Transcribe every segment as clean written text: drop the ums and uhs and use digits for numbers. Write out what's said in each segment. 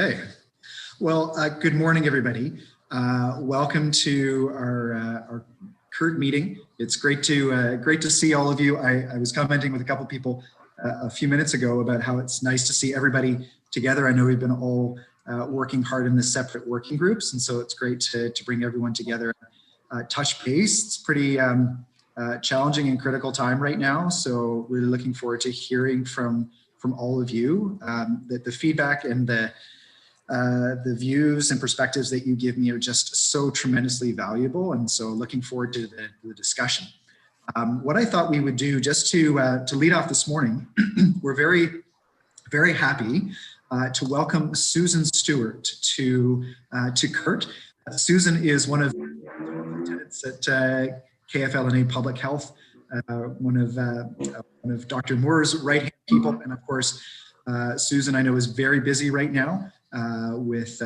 Okay. Well, good morning, everybody. Welcome to our KERT meeting. It's great to see all of you. I was commenting with a couple of people a few minutes ago about how it's nice to see everybody together. I know we've been all working hard in the separate working groups, and so it's great to bring everyone together, touch base. It's pretty challenging and critical time right now, so really looking forward to hearing from all of you. The feedback and the views and perspectives that you give me are just so tremendously valuable, and so looking forward to the discussion. What I thought we would do, just to lead off this morning, we're very happy to welcome Susan Stewart to KERT. Susan is one of the superintendents at KFL&A Public Health, one of Dr. Moore's right-hand people, and of course, Susan, I know, is very busy right now with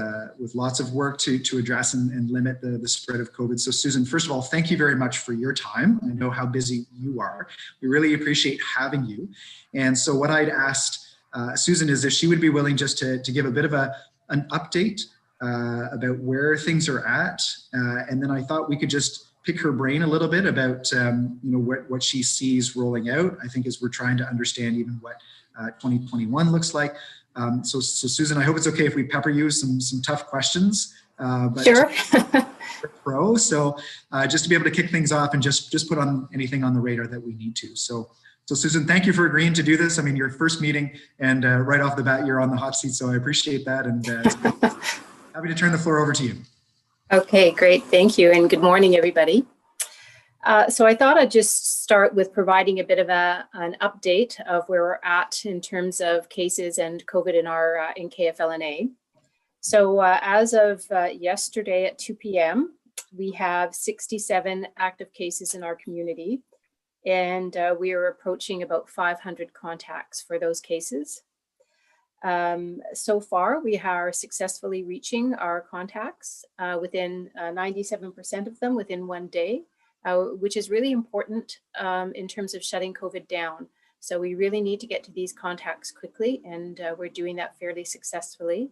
lots of work to address and limit the spread of COVID. So Susan, first of all, thank you very much for your time. I know how busy you are. We really appreciate having you. And so what I'd asked Susan is if she would be willing just to give a bit of an update about where things are at. And then I thought we could just pick her brain a little bit about what she sees rolling out. I think as we're trying to understand even what 2021 looks like. So Susan, I hope it's okay if we pepper you some tough questions. But sure. Pro. So just to be able to kick things off and just put on anything on the radar that we need to. So Susan, thank you for agreeing to do this. I mean, your first meeting, and right off the bat, you're on the hot seat. So I appreciate that, and happy to turn the floor over to you. Okay, great. Thank you. And good morning, everybody. So I thought I'd just start with providing a bit of an update of where we're at in terms of cases and COVID in KFL&A. So as of yesterday at 2 p.m., we have 67 active cases in our community, and we are approaching about 500 contacts for those cases. So far, we are successfully reaching our contacts within 97% of them within 1 day. Which is really important in terms of shutting COVID down. So we really need to get to these contacts quickly, and we're doing that fairly successfully.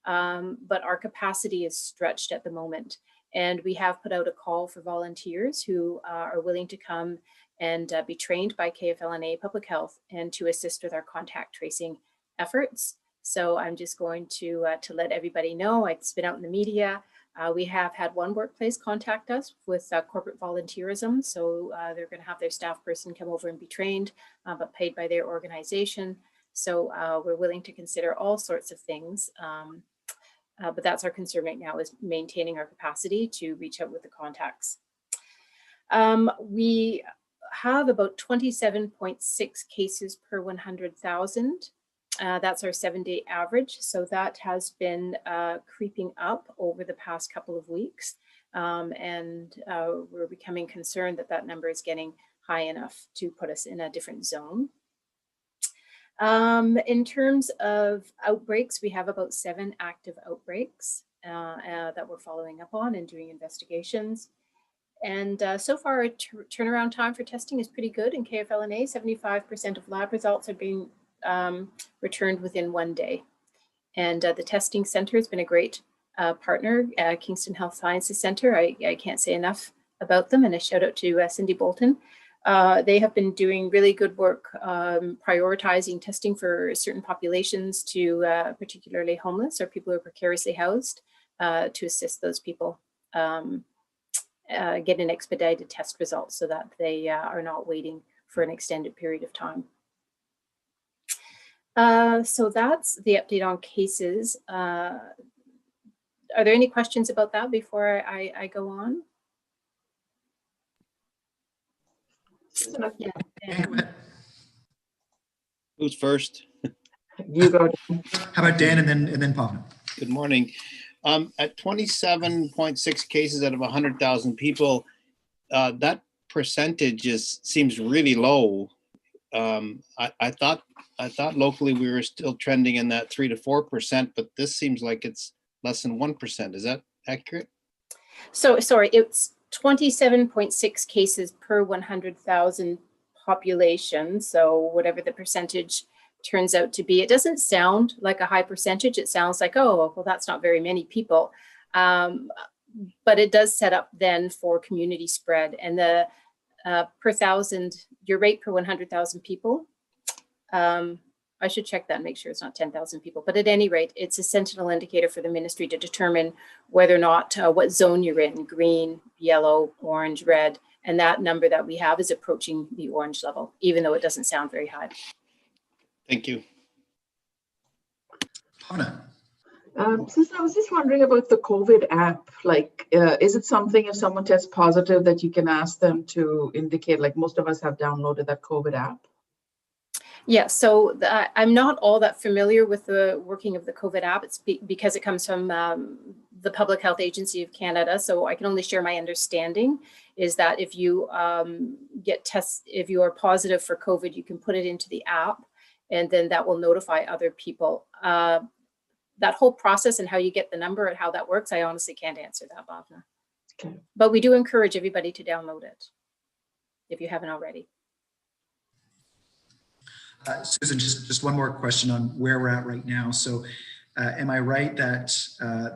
But our capacity is stretched at the moment. And we have put out a call for volunteers who are willing to come and be trained by KFL&A Public Health and to assist with our contact tracing efforts. So I'm just going to let everybody know. It's been out in the media. We have had one workplace contact us with corporate volunteerism. So they're going to have their staff person come over and be trained, but paid by their organization. So we're willing to consider all sorts of things. But that's our concern right now, is maintaining our capacity to reach out with the contacts. We have about 27.6 cases per 100,000. That's our 7-day average. So that has been creeping up over the past couple of weeks. And we're becoming concerned that that number is getting high enough to put us in a different zone. In terms of outbreaks, we have about 7 active outbreaks that we're following up on and doing investigations. And so far, turnaround time for testing is pretty good in KFL&A. 75% of lab results are being returned within 1 day. And the testing center has been a great partner, Kingston Health Sciences Center. I can't say enough about them, and a shout out to Cindy Bolton. They have been doing really good work prioritizing testing for certain populations, to particularly homeless or people who are precariously housed, to assist those people get an expedited test results so that they are not waiting for an extended period of time. So that's the update on cases. Are there any questions about that before I go on? Yeah. Who's first? You go. How about Dan and then Pavan? Good morning. At 27.6 cases out of 100,000 people, that percentage seems really low. I thought locally we were still trending in that 3 to 4%, but this seems like it's less than 1%. Is that accurate? So sorry, it's 27.6 cases per 100,000 population. So whatever the percentage turns out to be. It doesn't sound like a high percentage. It sounds like, oh, well, that's not very many people. But it does set up then for community spread. And the per thousand, your rate per 100,000 people, I should check that and make sure it's not 10,000 people. But at any rate, it's a sentinel indicator for the ministry to determine whether or not what zone you're in, green, yellow, orange, red. And that number that we have is approaching the orange level, even though it doesn't sound very high. Thank you. Hannah. Susan, I was just wondering about the COVID app. Like, is it something if someone tests positive that you can ask them to indicate, like most of us have downloaded that COVID app? Yeah, so I'm not all that familiar with the working of the COVID app. It's because it comes from the Public Health Agency of Canada. So I can only share my understanding is that if you if you are positive for COVID, you can put it into the app and then that will notify other people. That whole process and how you get the number and how that works, I honestly can't answer that, Bhavna. Okay. But we do encourage everybody to download it if you haven't already. Susan, just one more question on where we're at right now. So am I right that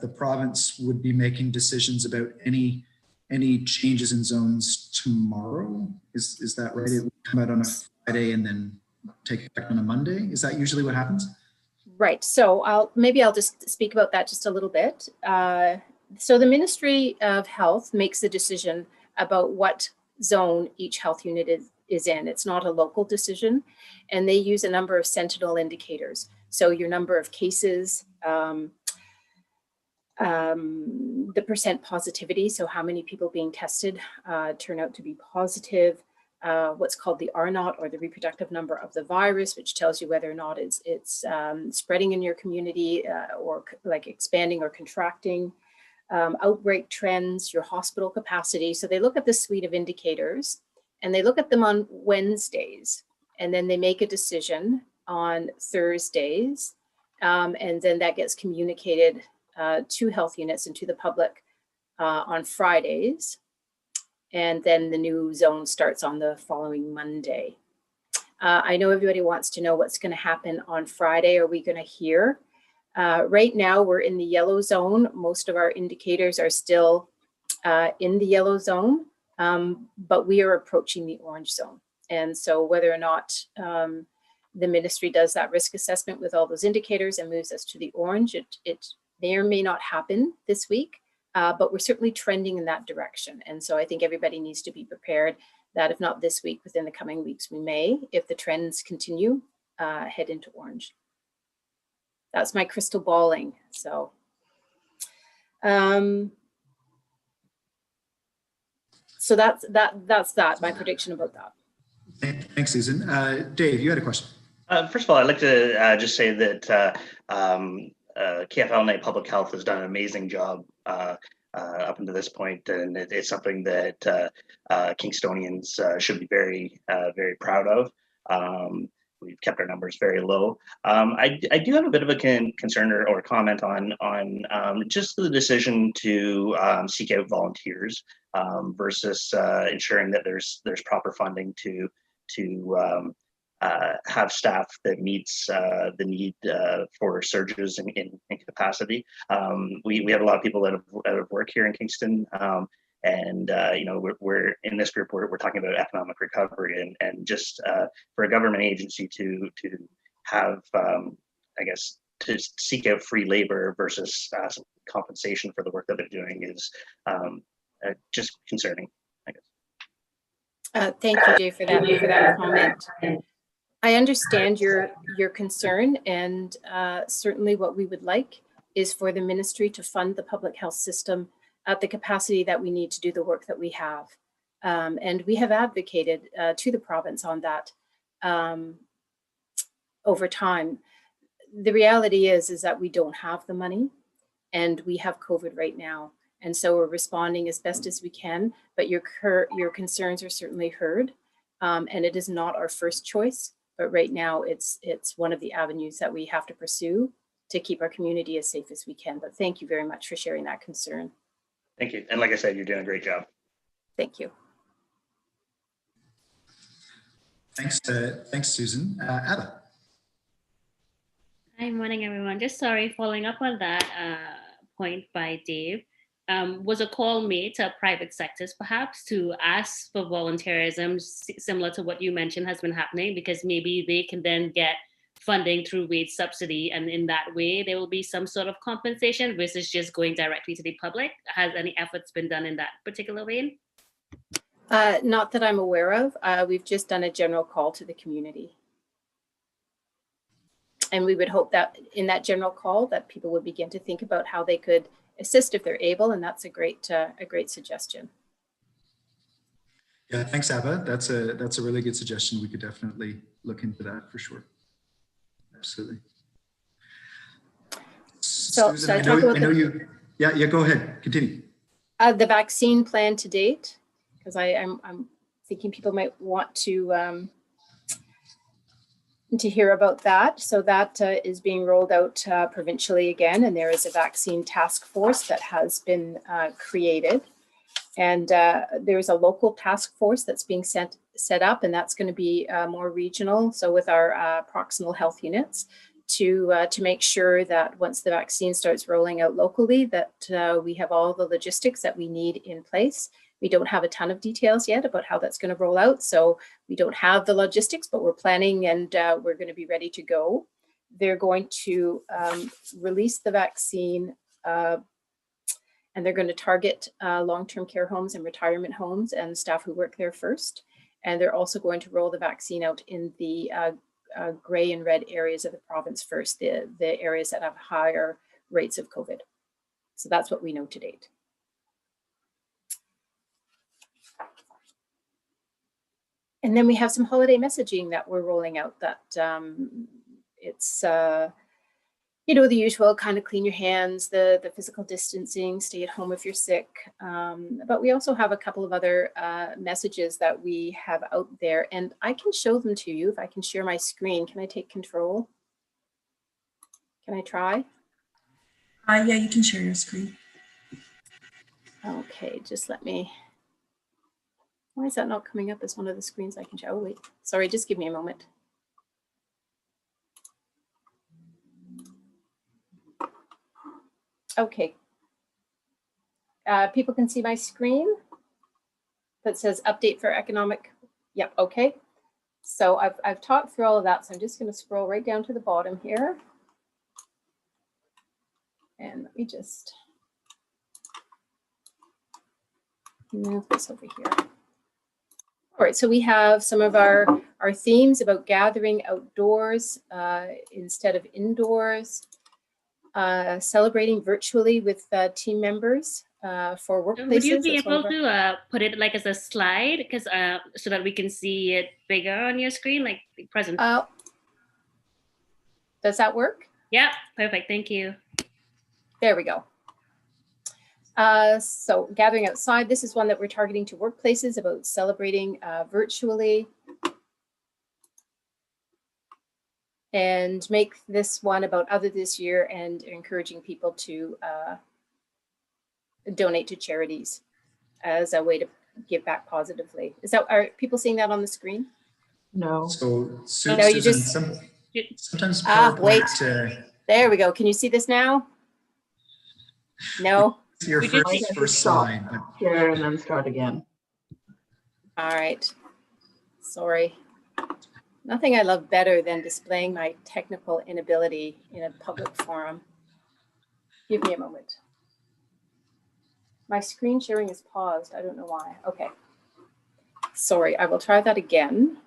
the province would be making decisions about any changes in zones tomorrow? Is that right? It would come out on a Friday and then take effect on a Monday? Is that usually what happens? Right. So maybe I'll just speak about that just a little bit. So the Ministry of Health makes the decision about what zone each health unit is in. It's not a local decision, and they use a number of sentinel indicators. So your number of cases, the percent positivity, so how many people being tested turn out to be positive, what's called the R0, or the reproductive number of the virus, which tells you whether or not it's spreading in your community or like expanding or contracting, outbreak trends, your hospital capacity. So they look at this suite of indicators and they look at them on Wednesdays, and then they make a decision on Thursdays. And then that gets communicated to health units and to the public on Fridays. And then the new zone starts on the following Monday. I know everybody wants to know what's going to happen on Friday. Are we going to hear? Right now, we're in the yellow zone. Most of our indicators are still in the yellow zone, but we are approaching the orange zone. And so whether or not the ministry does that risk assessment with all those indicators and moves us to the orange, it may or may not happen this week. But we're certainly trending in that direction. And so I think everybody needs to be prepared that if not this week, within the coming weeks, we may, if the trends continue, head into orange. That's my crystal balling. So, so that's my prediction about that. Thanks, Susan. Dave, you had a question. First of all, I'd like to just say that KFL Public Health has done an amazing job up until this point, and it's something that Kingstonians should be very, very proud of. We've kept our numbers very low. I do have a bit of a concern or comment on just the decision to seek out volunteers versus ensuring that there's proper funding to have staff that meets the need for surges in capacity. We have a lot of people that have work here in Kingston, and you know, we're in this group, we're talking about economic recovery, and just for a government agency to have I guess to seek out free labor versus compensation for the work that they're doing is just concerning, I guess. Thank you, Dave, for that comment. I understand your concern, and certainly what we would like is for the ministry to fund the public health system at the capacity that we need to do the work that we have. And we have advocated to the province on that over time. The reality is that we don't have the money, and we have COVID right now. And so we're responding as best as we can, but your concerns are certainly heard. And it is not our first choice. But right now, it's one of the avenues that we have to pursue to keep our community as safe as we can. But thank you very much for sharing that concern. Thank you. And like I said, you're doing a great job. Thank you. Thanks, Susan. Abba. Hi, morning, everyone. Just sorry, following up on that point by Dave. Was a call made to private sectors perhaps to ask for volunteerism similar to what you mentioned has been happening, because maybe they can then get funding through wage subsidy, and in that way there will be some sort of compensation versus just going directly to the public? Has any efforts been done in that particular vein? Not that I'm aware of. We've just done a general call to the community. And we would hope that in that general call that people would begin to think about how they could assist if they're able, and that's a great suggestion. Yeah, thanks, Abba. That's a really good suggestion. We could definitely look into that for sure. Absolutely. So, Susan, I know you. Yeah, go ahead. Continue. The vaccine plan to date, because I'm thinking people might want to hear about that. So that is being rolled out provincially again, and there is a vaccine task force that has been created. And there's a local task force that's being set up, and that's going to be more regional. So with our proximal health units to make sure that once the vaccine starts rolling out locally, that we have all the logistics that we need in place. We don't have a ton of details yet about how that's going to roll out. So we don't have the logistics, but we're planning, and we're going to be ready to go. They're going to release the vaccine, and they're going to target long-term care homes and retirement homes and staff who work there first. And they're also going to roll the vaccine out in the gray and red areas of the province first, the areas that have higher rates of COVID. So that's what we know to date. And then we have some holiday messaging that we're rolling out that it's, the usual kind of clean your hands, the physical distancing, stay at home if you're sick. But we also have a couple of other messages that we have out there, and I can show them to you if I can share my screen. Can I take control? Can I try? Yeah, you can share your screen. Okay, just let me. Why is that not coming up as one of the screens I can show? Oh, wait, sorry, just give me a moment. Okay. People can see my screen that says update for economic. Yep, okay. So I've talked through all of that. So I'm just going to scroll right down to the bottom here. And let me just move this over here. All right, so we have some of our themes about gathering outdoors instead of indoors, celebrating virtually with team members for workplaces. Would you be able to put it like as a slide, because so that we can see it bigger on your screen, like present? Does that work? Yeah, perfect. Thank you. There we go. So gathering outside, this is one that we're targeting to workplaces about celebrating virtually. And make this one about other this year and encouraging people to donate to charities as a way to give back positively. Are people seeing that on the screen? No. So no, you Susan, just sometimes PowerPoint, wait. There we go. Can you see this now? No. Your first slide. Share and then start again. All right. Sorry. Nothing I love better than displaying my technical inability in a public forum. Give me a moment. My screen sharing is paused. I don't know why. Okay. Sorry, I will try that again.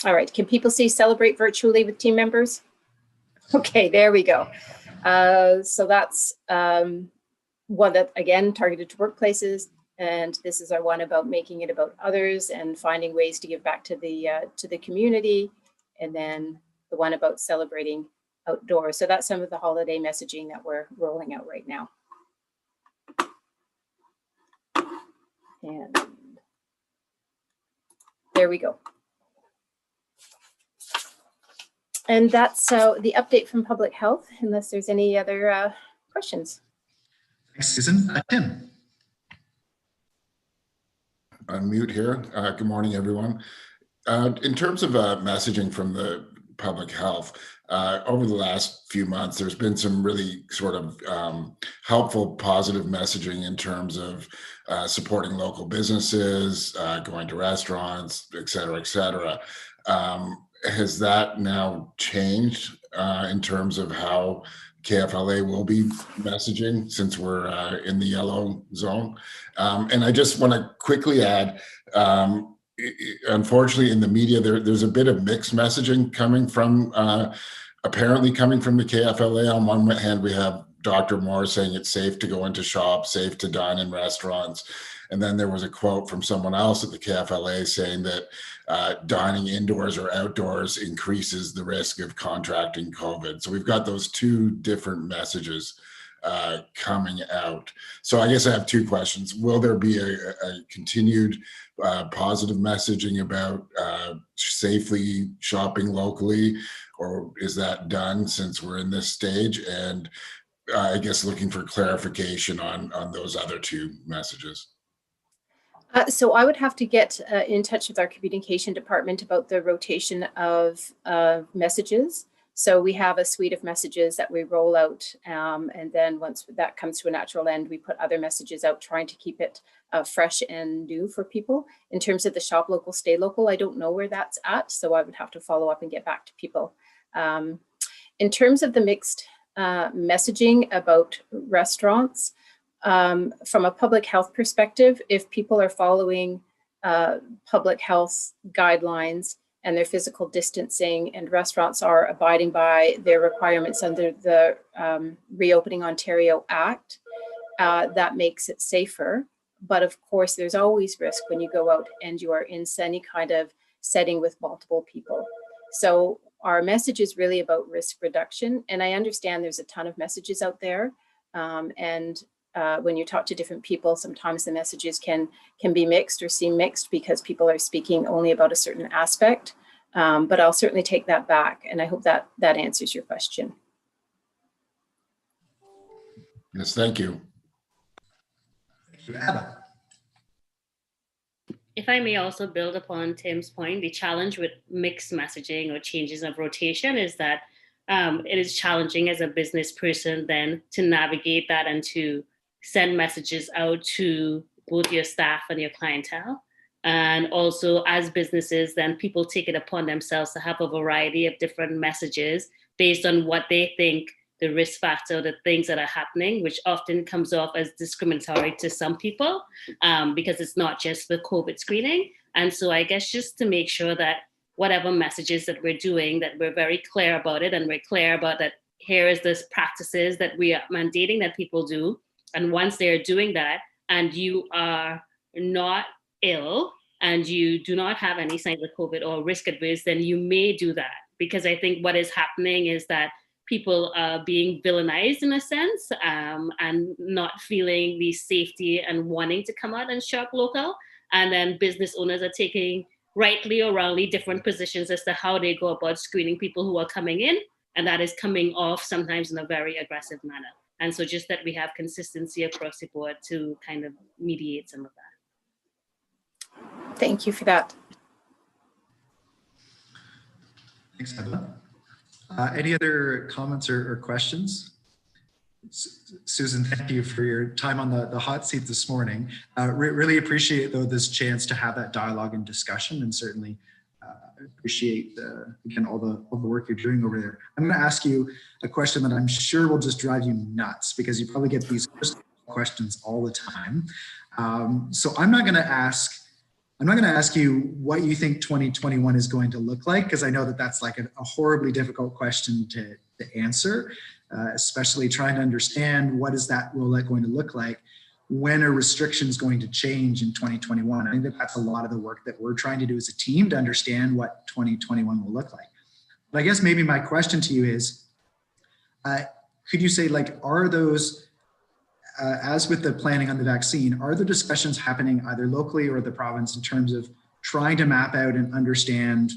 All right, can people see celebrate virtually with team members? Okay, there we go. So that's one that, again, targeted to workplaces. And this is our one about making it about others and finding ways to give back to the community. And then the one about celebrating outdoors. So that's some of the holiday messaging that we're rolling out right now. And there we go. And that's the update from public health, unless there's any other questions. Thanks, Susan. Tim. Unmute here. Good morning, everyone. In terms of messaging from the public health, over the last few months, there's been some really sort of helpful, positive messaging in terms of supporting local businesses, going to restaurants, et cetera, et cetera. Has that now changed in terms of how KFLA will be messaging since we're in the yellow zone? And I just want to quickly add, unfortunately in the media, there's a bit of mixed messaging coming from, apparently coming from the KFLA. On one hand, we have Dr. Moore saying it's safe to go into shops, safe to dine in restaurants. And then there was a quote from someone else at the KFLA saying that dining indoors or outdoors increases the risk of contracting COVID. So we've got those two different messages coming out. So I guess I have two questions. Will there be a continued positive messaging about safely shopping locally, or is that done since we're in this stage? And I guess looking for clarification on those other two messages. So I would have to get in touch with our communication department about the rotation of messages. So we have a suite of messages that we roll out, and then once that comes to a natural end, we put other messages out, trying to keep it fresh and new for people. In terms of the shop local, stay local, I don't know where that's at, so I would have to follow up and get back to people. In terms of the mixed messaging about restaurants, from a public health perspective, if people are following public health guidelines and their physical distancing, and restaurants are abiding by their requirements under the Reopening Ontario Act, that makes it safer. But of course, there's always risk when you go out and you are in any kind of setting with multiple people. So our message is really about risk reduction. And I understand there's a ton of messages out there. When you talk to different people, sometimes the messages can be mixed or seem mixed because people are speaking only about a certain aspect. But I'll certainly take that back, and I hope that answers your question. Yes, thank you. Thank you, Abba. If I may also build upon Tim's point, the challenge with mixed messaging or changes of rotation is that it is challenging as a business person then to navigate that and to send messages out to both your staff and your clientele. And also as businesses, then people take it upon themselves to have a variety of different messages based on what they think the risk factor, the things that are happening, which often comes off as discriminatory to some people because it's not just the COVID screening. And so I guess just to make sure that whatever messages that we're doing, that we're very clear about it, and we're clear about that here is this practices that we are mandating that people do. And once they're doing that and you are not ill and you do not have any signs of COVID or risk adverse, then you may do that. Because I think what is happening is that people are being villainized in a sense and not feeling the safety and wanting to come out and shop local. And then business owners are taking rightly or wrongly different positions as to how they go about screening people who are coming in. And that is coming off sometimes in a very aggressive manner. And so just that we have consistency across the board to kind of mediate some of that. Thank you for that. Thanks, Abba. Any other comments or questions? Susan, thank you for your time on the hot seat this morning. Really appreciate, though, this chance to have that dialogue and discussion, and certainly appreciate, again, all the work you're doing over there. I'm going to ask you a question that I'm sure will just drive you nuts, because you probably get these questions all the time. So I'm not going to ask you what you think 2021 is going to look like, because I know that that's like a horribly difficult question to answer, especially trying to understand what is that rollout going to look like. When are restrictions going to change in 2021? I think that's a lot of the work that we're trying to do as a team to understand what 2021 will look like. But I guess maybe my question to you is, could you say, like, are those, as with the planning on the vaccine, are the discussions happening either locally or at the province in terms of trying to map out and understand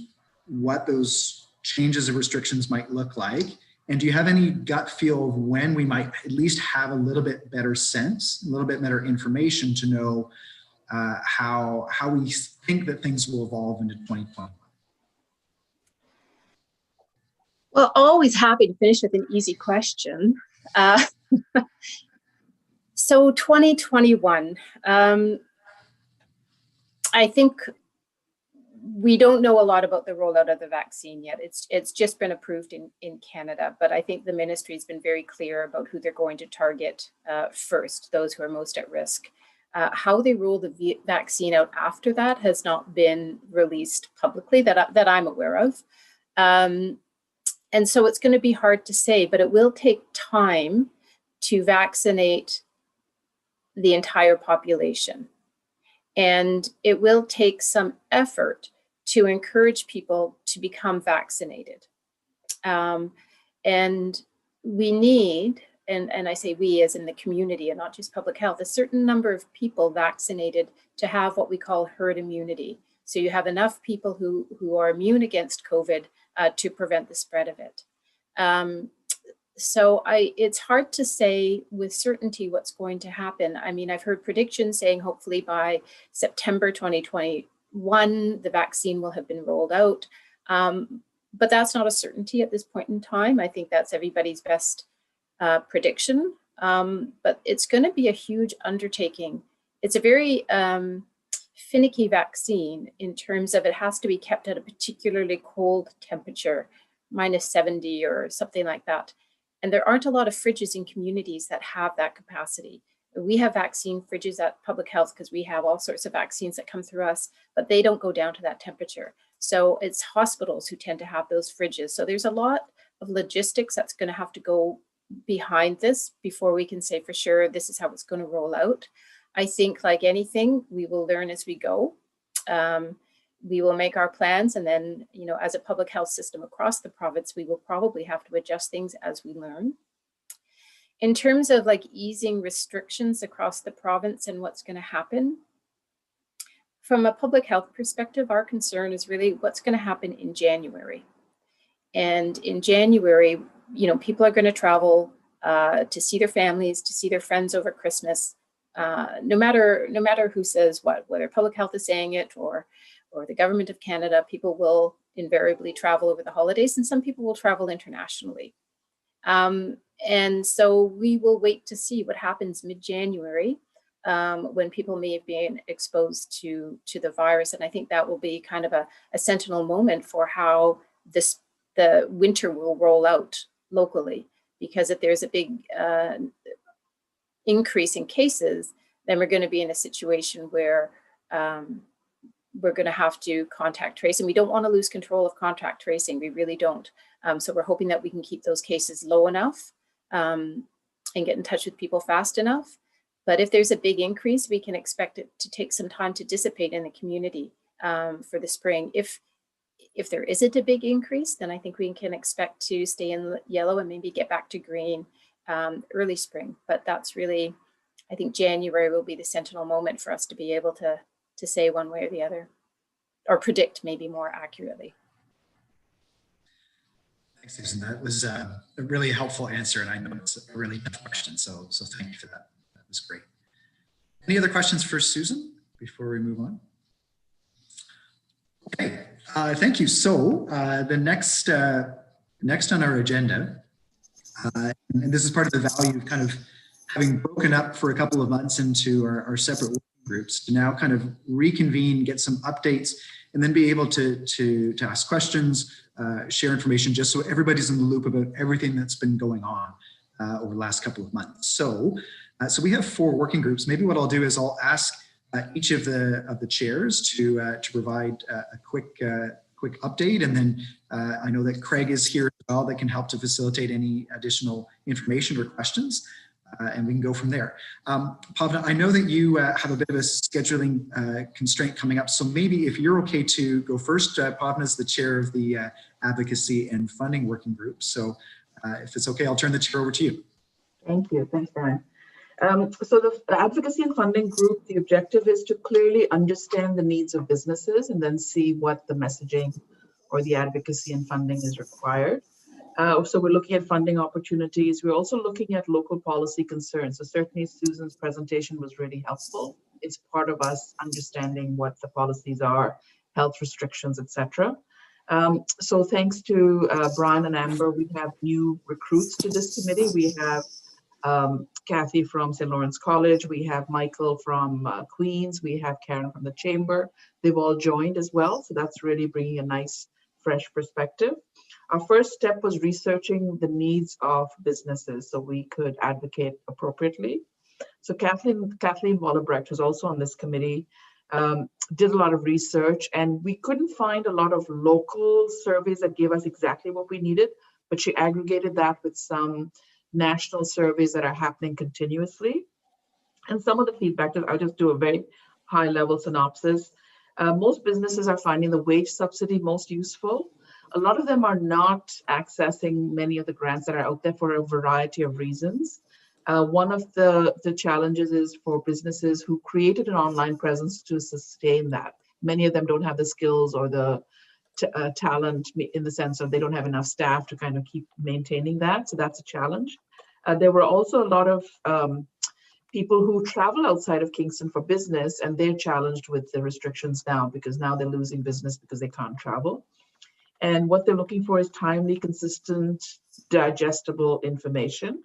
what those changes of restrictions might look like, And do you have any gut feel of when we might at least have a little bit better sense, a little bit better information to know how we think that things will evolve into 2021? Well, always happy to finish with an easy question. So 2021, I think we don't know a lot about the rollout of the vaccine yet. It's just been approved in Canada, but I think the ministry has been very clear about who they're going to target first, those who are most at risk. How they roll the vaccine out after that has not been released publicly that I'm aware of. And so it's going to be hard to say, but it will take time to vaccinate the entire population. And it will take some effort to encourage people to become vaccinated. And we need, and I say we as in the community and not just public health, a certain number of people vaccinated to have what we call herd immunity. So you have enough people who are immune against COVID to prevent the spread of it. So it's hard to say with certainty what's going to happen. I mean, I've heard predictions saying hopefully by September 2021, the vaccine will have been rolled out. But that's not a certainty at this point in time. I think that's everybody's best prediction. But it's going to be a huge undertaking. It's a very finicky vaccine in terms of it has to be kept at a particularly cold temperature, -70 or something like that. And there aren't a lot of fridges in communities that have that capacity. We have vaccine fridges at public health because we have all sorts of vaccines that come through us, but they don't go down to that temperature. So it's hospitals who tend to have those fridges. So there's a lot of logistics that's going to have to go behind this before we can say for sure this is how it's going to roll out. I think like anything, we will learn as we go. We will make our plans, and then, you know, as a public health system across the province, we will probably have to adjust things as we learn. In terms of like easing restrictions across the province and what's going to happen, from a public health perspective, our concern is really what's going to happen in January. And in January, you know, people are going to travel to see their families, to see their friends over Christmas, no matter who says what, whether public health is saying it or the government of Canada, people will invariably travel over the holidays, and some people will travel internationally. And so we will wait to see what happens mid-January when people may have been exposed to the virus. And I think that will be kind of a sentinel moment for how the winter will roll out locally. Because if there's a big increase in cases, then we're going to be in a situation where we're going to have to contact trace, and we don't want to lose control of contact tracing. We really don't. So we're hoping that we can keep those cases low enough and get in touch with people fast enough. But if there's a big increase, we can expect it to take some time to dissipate in the community for the spring. If there isn't a big increase, then I think we can expect to stay in yellow and maybe get back to green early spring. But that's really, I think January will be the sentinel moment for us to be able to say one way or the other, or predict maybe more accurately. Thanks, Susan. That was a really helpful answer, and I know it's a really tough question, so thank you for that. That was great. Any other questions for Susan before we move on? Okay, thank you. So the next on our agenda, and this is part of the value of kind of having broken up for a couple of months into our separate working groups to now kind of reconvene, get some updates, and then be able to ask questions, share information, just so everybody's in the loop about everything that's been going on over the last couple of months. So we have 4 working groups. Maybe what I'll do is I'll ask each of the chairs to provide a quick update, and then I know that Craig is here as well that can help to facilitate any additional information or questions. And we can go from there. Pavna, I know that you have a bit of a scheduling constraint coming up, so maybe if you're okay to go first. Pavna is the chair of the Advocacy and Funding Working Group, so if it's okay, I'll turn the chair over to you. Thank you. Thanks, Brian. So the Advocacy and Funding Group, the objective is to clearly understand the needs of businesses and then see what the messaging or the advocacy and funding is required. So we're looking at funding opportunities. We're also looking at local policy concerns. So certainly Susan's presentation was really helpful. It's part of us understanding what the policies are, health restrictions, etc. So thanks to Brian and Amber, we have new recruits to this committee. We have Kathy from St. Lawrence College. We have Michael from Queens. We have Karen from the Chamber. They've all joined as well. So that's really bringing a nice, fresh perspective. Our first step was researching the needs of businesses so we could advocate appropriately. So Kathleen Wallebrecht, who's also on this committee, did a lot of research, and we couldn't find a lot of local surveys that gave us exactly what we needed, but she aggregated that with some national surveys that are happening continuously. And some of the feedback, I'll just do a very high level synopsis. Most businesses are finding the wage subsidy most useful. A lot of them are not accessing many of the grants that are out there for a variety of reasons. One of the challenges is for businesses who created an online presence to sustain that. Many of them don't have the skills or the talent in the sense of they don't have enough staff to kind of keep maintaining that. So that's a challenge. There were also a lot of people who travel outside of Kingston for business, and they're challenged with the restrictions now because now they're losing business because they can't travel. And what they're looking for is timely, consistent, digestible information.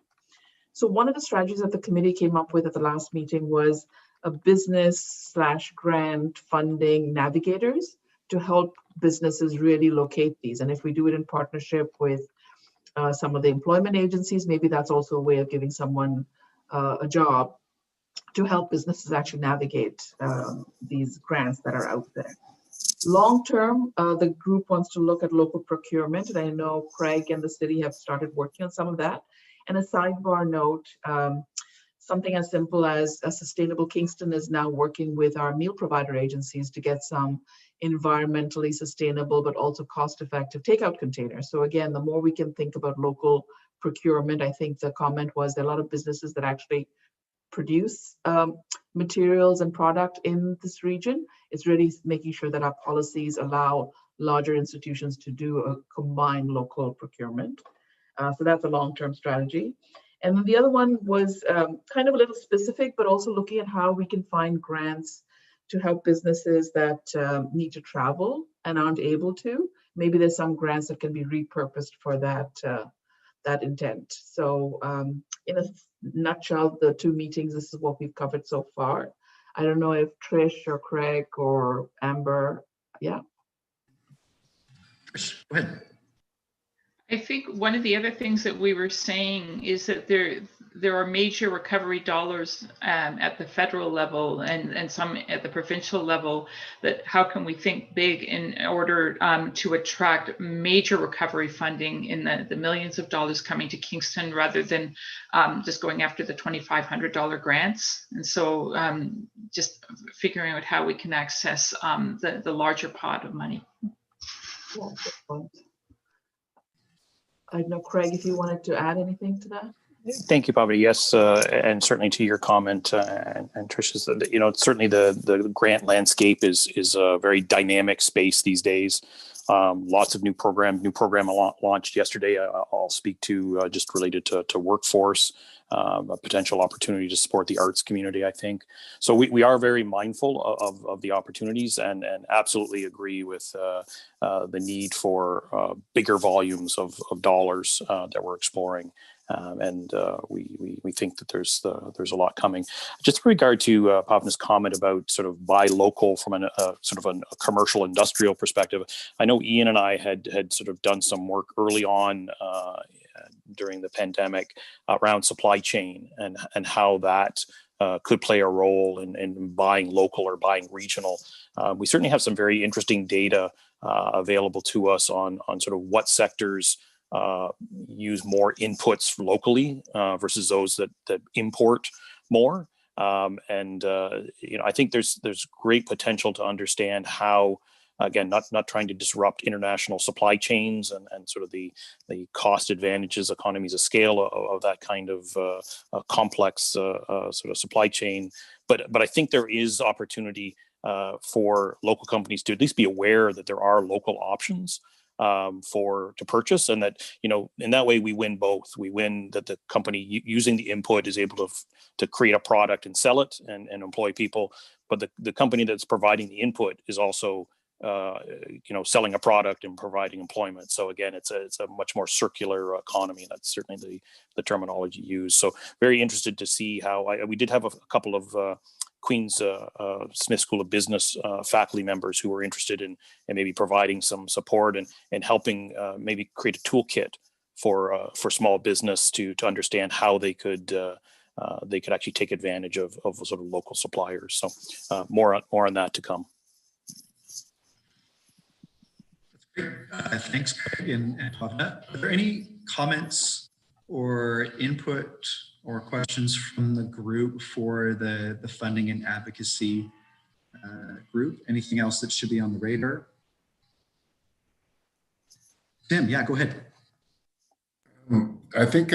So one of the strategies that the committee came up with at the last meeting was a business/grant funding navigators to help businesses really locate these. And if we do it in partnership with some of the employment agencies, maybe that's also a way of giving someone a job to help businesses actually navigate these grants that are out there. Long term, the group wants to look at local procurement, and I know Craig and the city have started working on some of that. And a sidebar note, something as simple as a Sustainable Kingston is now working with our meal provider agencies to get some environmentally sustainable but also cost-effective takeout containers. So again, the more we can think about local procurement, I think the comment was there are a lot of businesses that actually produce materials and product in this region. It's really making sure that our policies allow larger institutions to do a combined local procurement. So that's a long-term strategy. And then the other one was kind of a little specific, but also looking at how we can find grants to help businesses that need to travel and aren't able to. Maybe there's some grants that can be repurposed for that, that intent. So in a nutshell, the two meetings, this is what we've covered so far. I don't know if Trish or Craig or Amber, yeah. Trish, go ahead. I think one of the other things that we were saying is that there are major recovery dollars at the federal level and some at the provincial level, that how can we think big in order to attract major recovery funding in the millions of dollars coming to Kingston rather than just going after the $2,500 grants. And so just figuring out how we can access the larger pot of money. Yeah, good point. I don't know, Craig, if you wanted to add anything to that. Thank you, Bobby. Yes, and certainly to your comment and Trish's, certainly the grant landscape is a very dynamic space these days. Lots of new program launched yesterday. I'll speak to just related to workforce, a potential opportunity to support the arts community, I think. So we are very mindful of the opportunities and absolutely agree with the need for bigger volumes of dollars that we're exploring. And we think that there's a lot coming. Just in regard to Pavna's comment about sort of buy local from a sort of a commercial industrial perspective, I know Ian and I had sort of done some work early on during the pandemic around supply chain and how that could play a role in buying local or buying regional. We certainly have some very interesting data available to us on sort of what sectors use more inputs locally versus those that import more. I think there's great potential to understand how, again, not trying to disrupt international supply chains and sort of the cost advantages, economies of scale of that kind of complex sort of supply chain. But I think there is opportunity for local companies to at least be aware that there are local options to purchase, and that, in that way we win both. We win that the company using the input is able to create a product and sell it and employ people, but the company that's providing the input is also selling a product and providing employment. So again, it's a much more circular economy. That's certainly the terminology used. So very interested to see how we did have a couple of Queen's Smith School of Business faculty members who were interested in maybe providing some support and helping maybe create a toolkit for small business to understand how they could actually take advantage of sort of local suppliers. So more on that to come. Thanks, Craig and Pavna. Are there any comments or input or questions from the group for the funding and advocacy group? Anything else that should be on the radar? Tim, yeah, go ahead. I think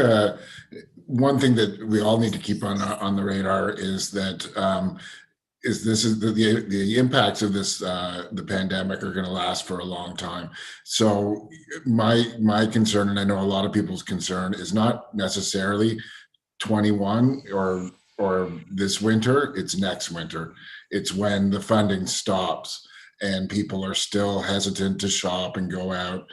one thing that we all need to keep on the radar is that the impacts of this the pandemic are going to last for a long time. So my concern, and I know a lot of people's concern, is not necessarily 21 or this winter. It's next winter. It's when the funding stops and people are still hesitant to shop and go out.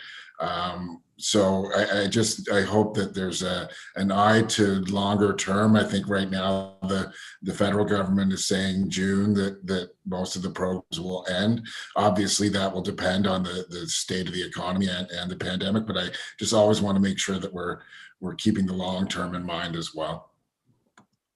So I hope that there's an eye to longer term. I think right now the federal government is saying June that most of the programs will end. Obviously that will depend on the state of the economy and the pandemic, but I just always want to make sure that we're keeping the long term in mind as well.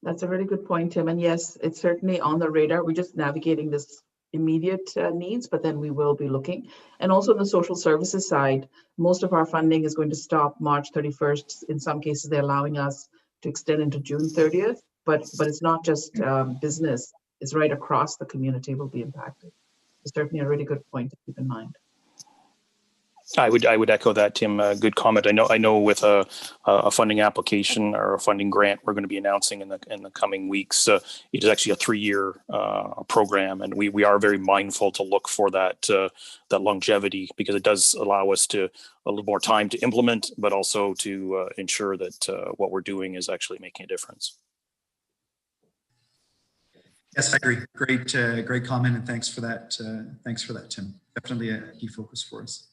That's a really good point, Tim. And yes, it's certainly on the radar. We're just navigating this immediate needs, but then we will be looking. And also on the social services side, most of our funding is going to stop March 31st. In some cases, they're allowing us to extend into June 30th, but it's not just business, it's right across the community will be impacted. It's certainly a really good point to keep in mind. I would echo that, Tim. Good comment. I know with a funding application or a funding grant we're going to be announcing in the coming weeks. It is actually a 3-year program, and we are very mindful to look for that longevity, because it does allow us to a little more time to implement, but also to ensure that what we're doing is actually making a difference. Yes, I agree. Great comment, and thanks for that. Thanks for that, Tim. Definitely a key focus for us.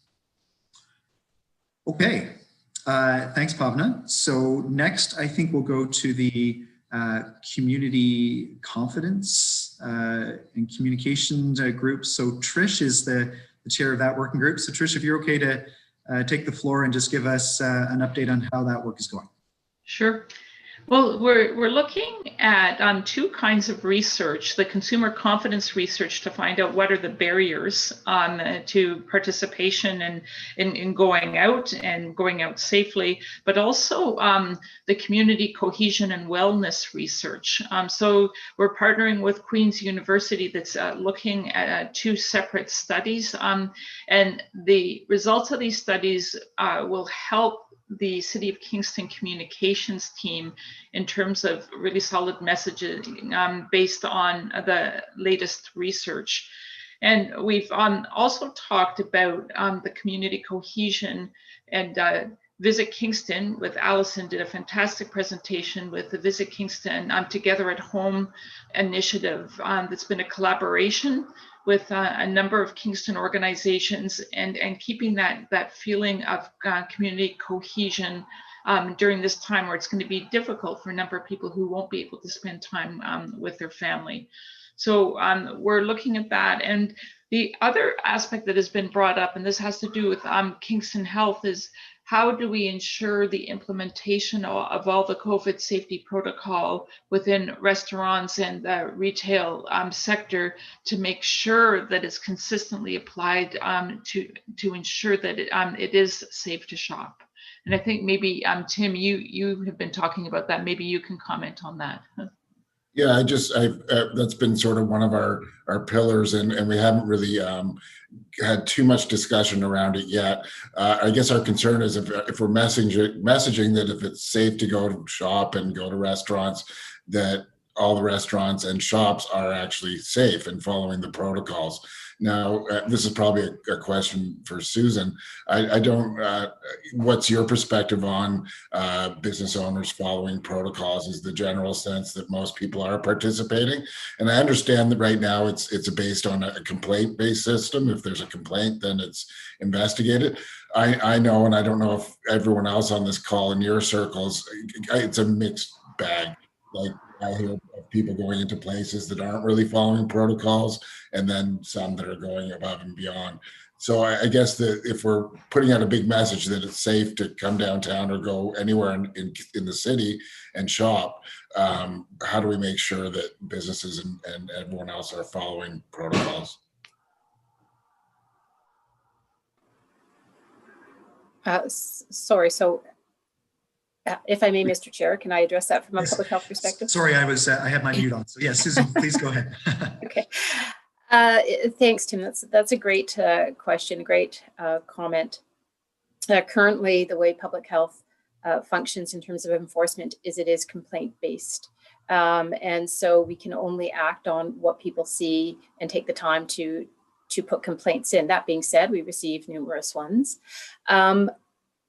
Okay, thanks, Pavna. So next, I think we'll go to the community confidence and communications group. So Trish is the chair of that working group. So Trish, if you're okay to take the floor and just give us an update on how that work is going. Sure. Well, we're looking at 2 kinds of research: the consumer confidence research to find out what are the barriers to participation in going out and going out safely, but also the community cohesion and wellness research. So we're partnering with Queen's University that's looking at 2 separate studies, and the results of these studies will help the City of Kingston communications team in terms of really solid messaging based on the latest research. And we've also talked about the community cohesion, and Visit Kingston with Allison did a fantastic presentation with the Visit Kingston Together at Home initiative that's been a collaboration with a number of Kingston organizations, and keeping that feeling of community cohesion during this time where it's going to be difficult for a number of people who won't be able to spend time with their family. So we're looking at that. And the other aspect that has been brought up, and this has to do with Kingston Health, is how do we ensure the implementation of all the COVID safety protocol within restaurants and the retail sector to make sure that it's consistently applied to ensure that it is safe to shop? And I think maybe, Tim, you have been talking about that. Maybe you can comment on that. Yeah, that's been sort of one of our pillars, and we haven't really had too much discussion around it yet. I guess our concern is if we're messaging that if it's safe to go to shop and go to restaurants, that all the restaurants and shops are actually safe and following the protocols. Now, this is probably a question for Susan. I don't, what's your perspective on business owners following protocols? Is the general sense that most people are participating? And I understand that right now it's based on a complaint-based system. If there's a complaint, then it's investigated. I know, and I don't know if everyone else on this call in your circles, it's a mixed bag. Like, I hear of people going into places that aren't really following protocols, and then some that are going above and beyond. So I guess that if we're putting out a big message that it's safe to come downtown or go anywhere in the city and shop, how do we make sure that businesses and everyone else are following protocols? Sorry, so if I may, Mr. Chair, can I address that from a public health perspective? Sorry, I had my mute on. So yes, Susan, please go ahead. Okay. Thanks, Tim. That's a great question, great comment. Currently, the way public health functions in terms of enforcement is it is complaint-based. And so we can only act on what people see and take the time to put complaints in. That being said, we receive numerous ones.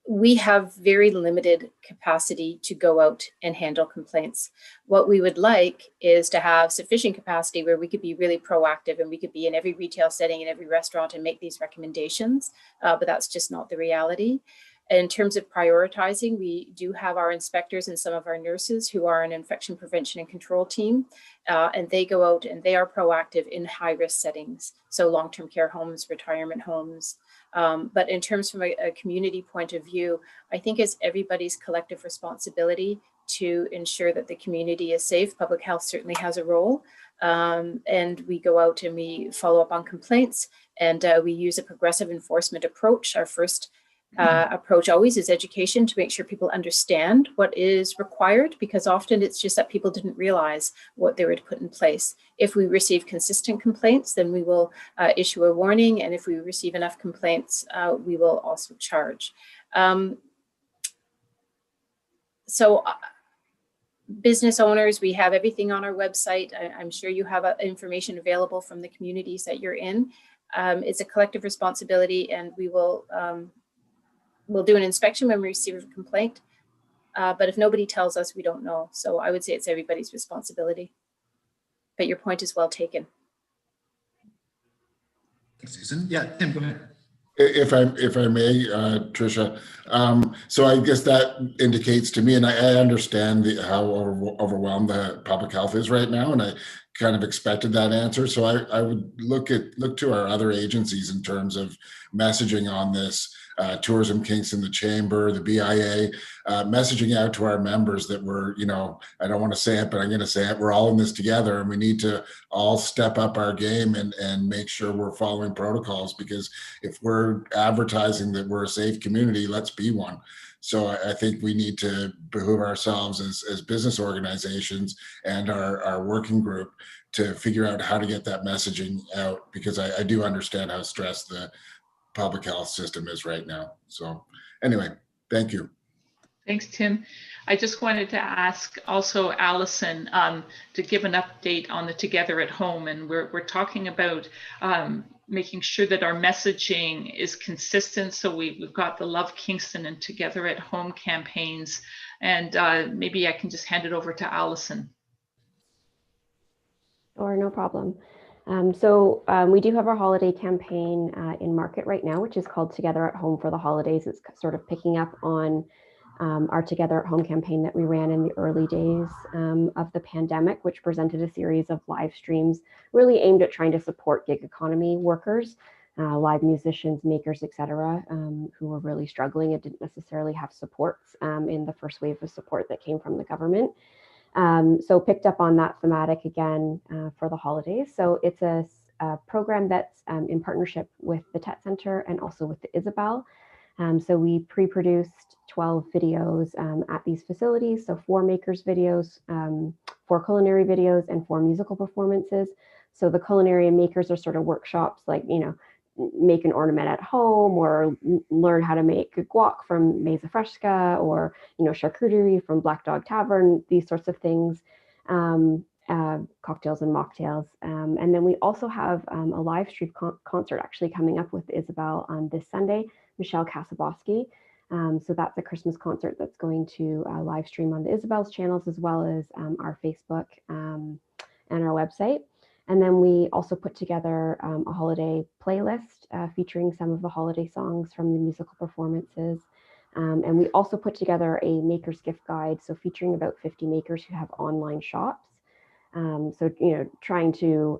We have very limited capacity to go out and handle complaints. What we would like is to have sufficient capacity where we could be really proactive and we could be in every retail setting, in every restaurant, and make these recommendations, but that's just not the reality. In terms of prioritizing, we do have our inspectors and some of our nurses who are an infection prevention and control team, and they go out and they are proactive in high-risk settings, so long-term care homes, retirement homes. But in terms from a community point of view, I think it's everybody's collective responsibility to ensure that the community is safe. Public health certainly has a role, and we go out and we follow up on complaints, and we use a progressive enforcement approach. Our first approach always is education to make sure people understand what is required, because often it's just that people didn't realize what they were to put in place. If we receive consistent complaints, then we will issue a warning, and if we receive enough complaints, we will also charge. Business owners, we have everything on our website. I'm sure you have information available from the communities that you're in. It's a collective responsibility, and we will we'll do an inspection when we receive a complaint, but if nobody tells us, we don't know. So I would say it's everybody's responsibility. But your point is well taken. Thanks, Susan. Yeah, Tim, go ahead. If I may, Tricia, so I guess that indicates to me, and I understand how overwhelmed the public health is right now, and I kind of expected that answer. So I would look to our other agencies in terms of messaging on this. Tourism Kingston, the Chamber, the BIA, messaging out to our members that we're, I don't want to say it, but I'm going to say it, we're all in this together, and we need to all step up our game and make sure we're following protocols, because if we're advertising that we're a safe community, let's be one. So I think we need to behoove ourselves as business organizations and our working group to figure out how to get that messaging out, because I do understand how stressed the public health system is right now. So anyway, thank you. Thanks, Tim. I just wanted to ask also Allison to give an update on the Together at Home. And we're talking about making sure that our messaging is consistent. So we've got the Love Kingston and Together at Home campaigns. And maybe I can just hand it over to Allison. Sure, no problem. We do have our holiday campaign in market right now, which is called Together at Home for the Holidays. It's sort of picking up on our Together at Home campaign that we ran in the early days of the pandemic, which presented a series of live streams really aimed at trying to support gig economy workers, live musicians, makers, etc., who were really struggling and didn't necessarily have supports in the first wave of support that came from the government. So picked up on that thematic again for the holidays. So it's a program that's in partnership with the TET Center and also with the Isabel. So we pre-produced 12 videos at these facilities. So 4 makers videos, 4 culinary videos, and 4 musical performances. So the culinary and makers are sort of workshops like, make an ornament at home, or learn how to make guac from Mesa Fresca, or charcuterie from Black Dog Tavern, these sorts of things. And cocktails and mocktails. And then we also have a live stream concert actually coming up with Isabel on this Sunday, Michelle Kasaboski. So that's a Christmas concert that's going to live stream on the Isabel's channels, as well as our Facebook and our website. And then we also put together a holiday playlist featuring some of the holiday songs from the musical performances. And we also put together a maker's gift guide, so featuring about 50 makers who have online shops. So, trying to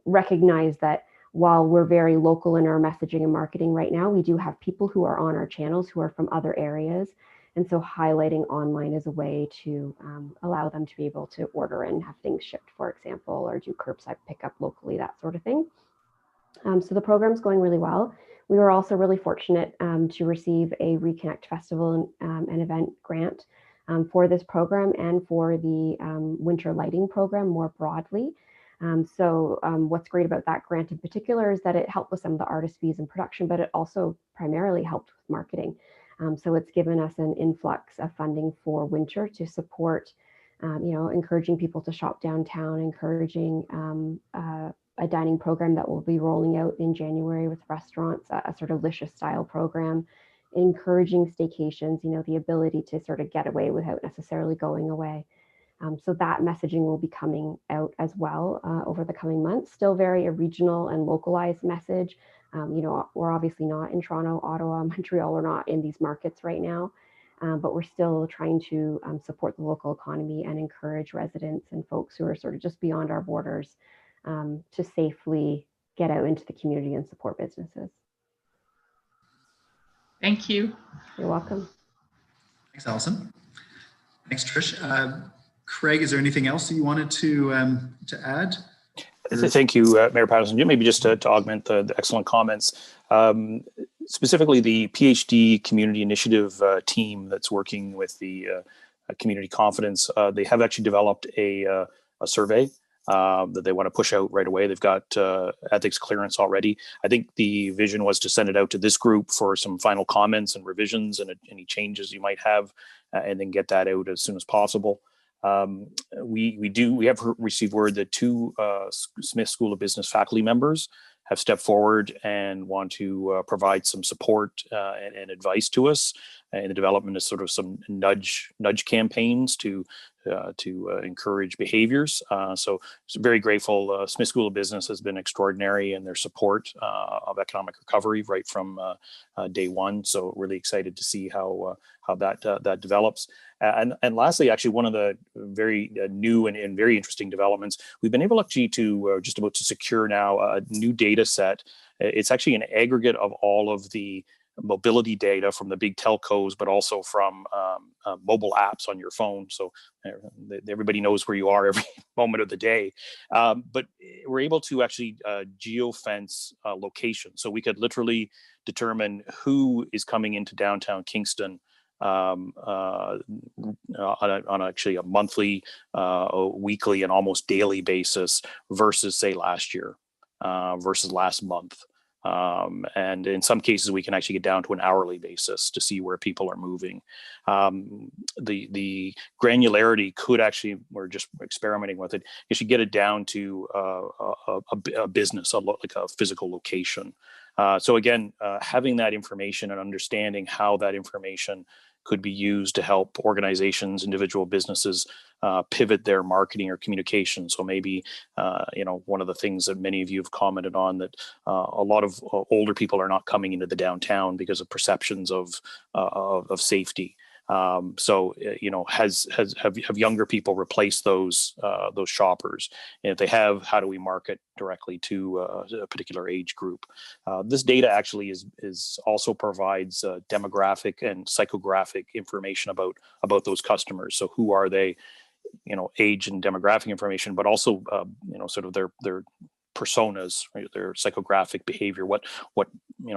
recognize that while we're very local in our messaging and marketing right now, we do have people who are on our channels who are from other areas. And so highlighting online is a way to allow them to be able to order and have things shipped, for example, or do curbside pickup locally, that sort of thing. So the program's going really well. We were also really fortunate to receive a Reconnect Festival and event grant for this program and for the winter lighting program more broadly. So what's great about that grant in particular is that it helped with some of the artist fees and production, but it also primarily helped with marketing. So it's given us an influx of funding for winter to support, encouraging people to shop downtown, encouraging a dining program that will be rolling out in January with restaurants, a sort of licious style program, encouraging staycations, the ability to sort of get away without necessarily going away. So that messaging will be coming out as well over the coming months. Still very a regional and localized message. We're obviously not in Toronto, Ottawa, Montreal, we're not in these markets right now, but we're still trying to support the local economy and encourage residents and folks who are sort of just beyond our borders to safely get out into the community and support businesses. Thank you. You're welcome. Thanks, Alison. Thanks, Trish. Craig, is there anything else that you wanted to add? Thank you, Mayor Patterson. Maybe just to augment the excellent comments, specifically the PhD Community Initiative team that's working with the Community Confidence. They have actually developed a survey that they want to push out right away. They've got ethics clearance already. I think the vision was to send it out to this group for some final comments and revisions and any changes you might have, and then get that out as soon as possible. We have received word that two Smith School of Business faculty members have stepped forward and want to provide some support and advice to us in the development of sort of some nudge campaigns to encourage behaviors. So very grateful. Smith School of Business has been extraordinary in their support of economic recovery right from day one. So really excited to see how that develops. And lastly, actually, one of the very new and very interesting developments, we've been able actually to just about to secure now a new data set. It's actually an aggregate of all of the mobility data from the big telcos, but also from mobile apps on your phone. So everybody knows where you are every moment of the day. But we're able to actually geofence location. So we could literally determine who is coming into downtown Kingston on actually a monthly, weekly, and almost daily basis versus say last year, versus last month. And in some cases, we can actually get down to an hourly basis to see where people are moving. The granularity could actually, we're just experimenting with it, you should get it down to a business, like a physical location. So again, having that information and understanding how that information could be used to help organizations, individual businesses pivot their marketing or communication. So maybe, one of the things that many of you have commented on, that a lot of older people are not coming into the downtown because of perceptions of safety. Have younger people replaced those shoppers? And if they have, how do we market directly to a particular age group? This data actually is also provides demographic and psychographic information about those customers. So who are they? Age and demographic information, but also sort of their personas, right? Their psychographic behavior, what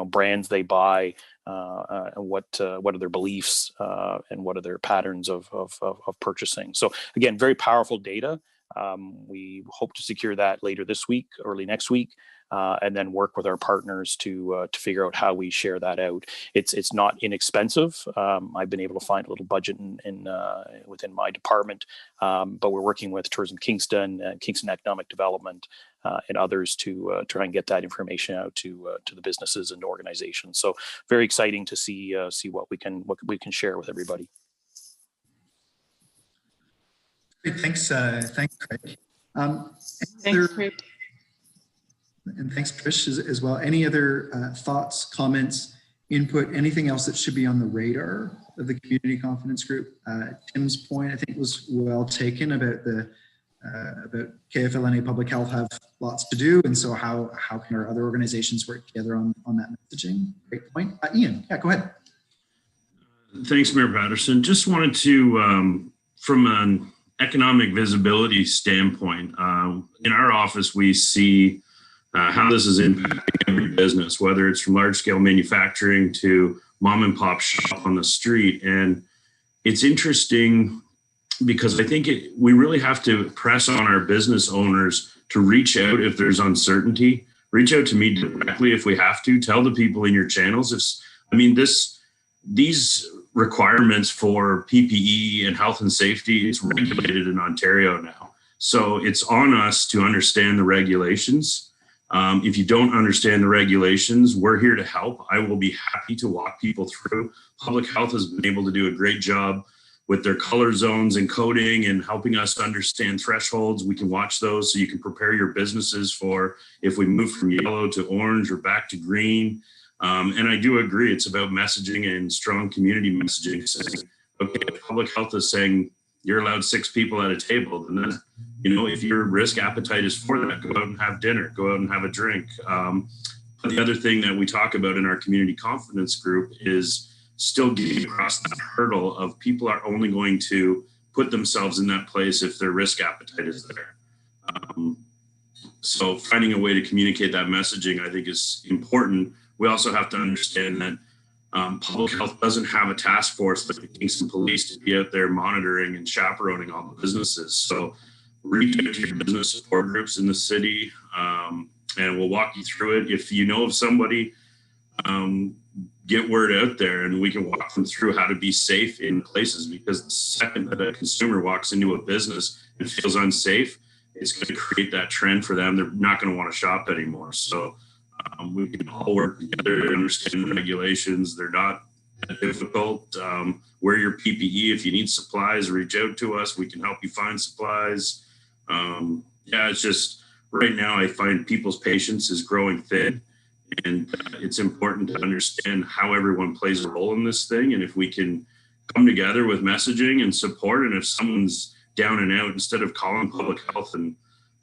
brands they buy, and what are their beliefs, and what are their patterns of purchasing. So again, very powerful data. We hope to secure that later this week, early next week, and then work with our partners to figure out how we share that out. It's not inexpensive. I've been able to find a little budget within my department, but we're working with Tourism Kingston, Kingston Economic Development, and others to try and get that information out to the businesses and organizations. So very exciting to see what we can share with everybody. Great, thanks, Craig. Thanks, Craig. And thanks, Trish, as well. Any other thoughts, comments, input, anything else that should be on the radar of the community confidence group? Tim's point, I think, was well taken about about KFLNA Public Health have lots to do, and so how can our other organizations work together on that messaging? Great point. Ian, yeah, go ahead. Thanks, Mayor Patterson. Just wanted to, from an economic visibility standpoint, in our office, we see how this is impacting every business, whether it's from large scale manufacturing to mom and pop shop on the street. And it's interesting because I think we really have to press on our business owners to reach out if there's uncertainty. Reach out to me directly if we have to. Tell the people in your channels. These requirements for PPE and health and safety is regulated in Ontario now. So it's on us to understand the regulations. If you don't understand the regulations, we're here to help. I will be happy to walk people through. Public Health has been able to do a great job with their color zones and coding and helping us understand thresholds. We can watch those so you can prepare your businesses for if we move from yellow to orange or back to green. And I do agree, it's about messaging and strong community messaging, saying, okay, if Public Health is saying you're allowed 6 people at a table, then that, if your risk appetite is for that, go out and have dinner, go out and have a drink. But the other thing that we talk about in our community confidence group is still getting across that hurdle of people are only going to put themselves in that place if their risk appetite is there. So finding a way to communicate that messaging, I think, is important. We also have to understand that Public Health doesn't have a task force like the Kingston Police to be out there monitoring and chaperoning all the businesses. So reach out to your business support groups in the city, and we'll walk you through it. If you know of somebody, get word out there and we can walk them through how to be safe in places, because the second that a consumer walks into a business and feels unsafe, it's going to create that trend for them. They're not going to want to shop anymore. So we can all work together to understand the regulations. They're not that difficult. Wear your PPE. If you need supplies, reach out to us. We can help you find supplies. It's just right now I find people's patience is growing thin, and it's important to understand how everyone plays a role in this thing. And if we can come together with messaging and support, and if someone's down and out, instead of calling Public Health and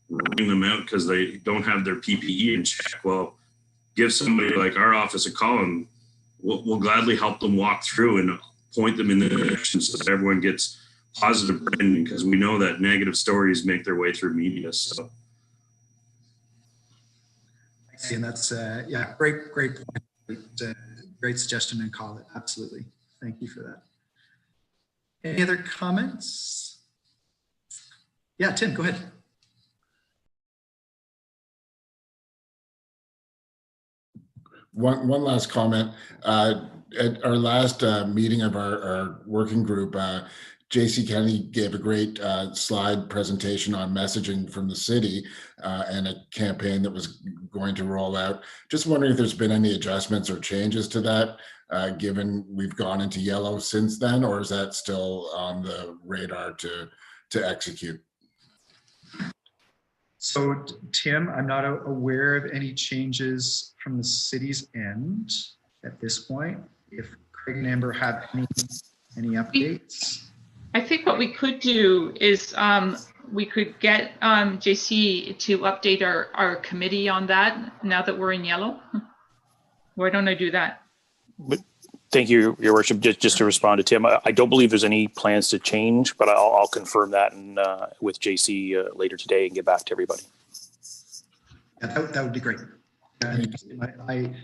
running them out because they don't have their PPE in check, well, give somebody like our office a call and we'll gladly help them walk through and point them in the direction so that everyone gets positive branding, because we know that negative stories make their way through media. So. And that's great point. Great suggestion and call it. Absolutely. Thank you for that. Any other comments? Yeah, Tim, go ahead. One last comment. At our last meeting of our working group, JC Kennedy gave a great slide presentation on messaging from the city and a campaign that was going to roll out. Just wondering if there's been any adjustments or changes to that, given we've gone into yellow since then, or is that still on the radar to execute? So, Tim, I'm not aware of any changes from the city's end at this point. If Craig and Amber have any updates. I think what we could do is we could get JC to update our committee on that now that we're in yellow. Why don't I do that? Thank you, Your Worship. Just to respond to Tim, I don't believe there's any plans to change, but I'll confirm that with JC later today and get back to everybody. Yeah, that would be great.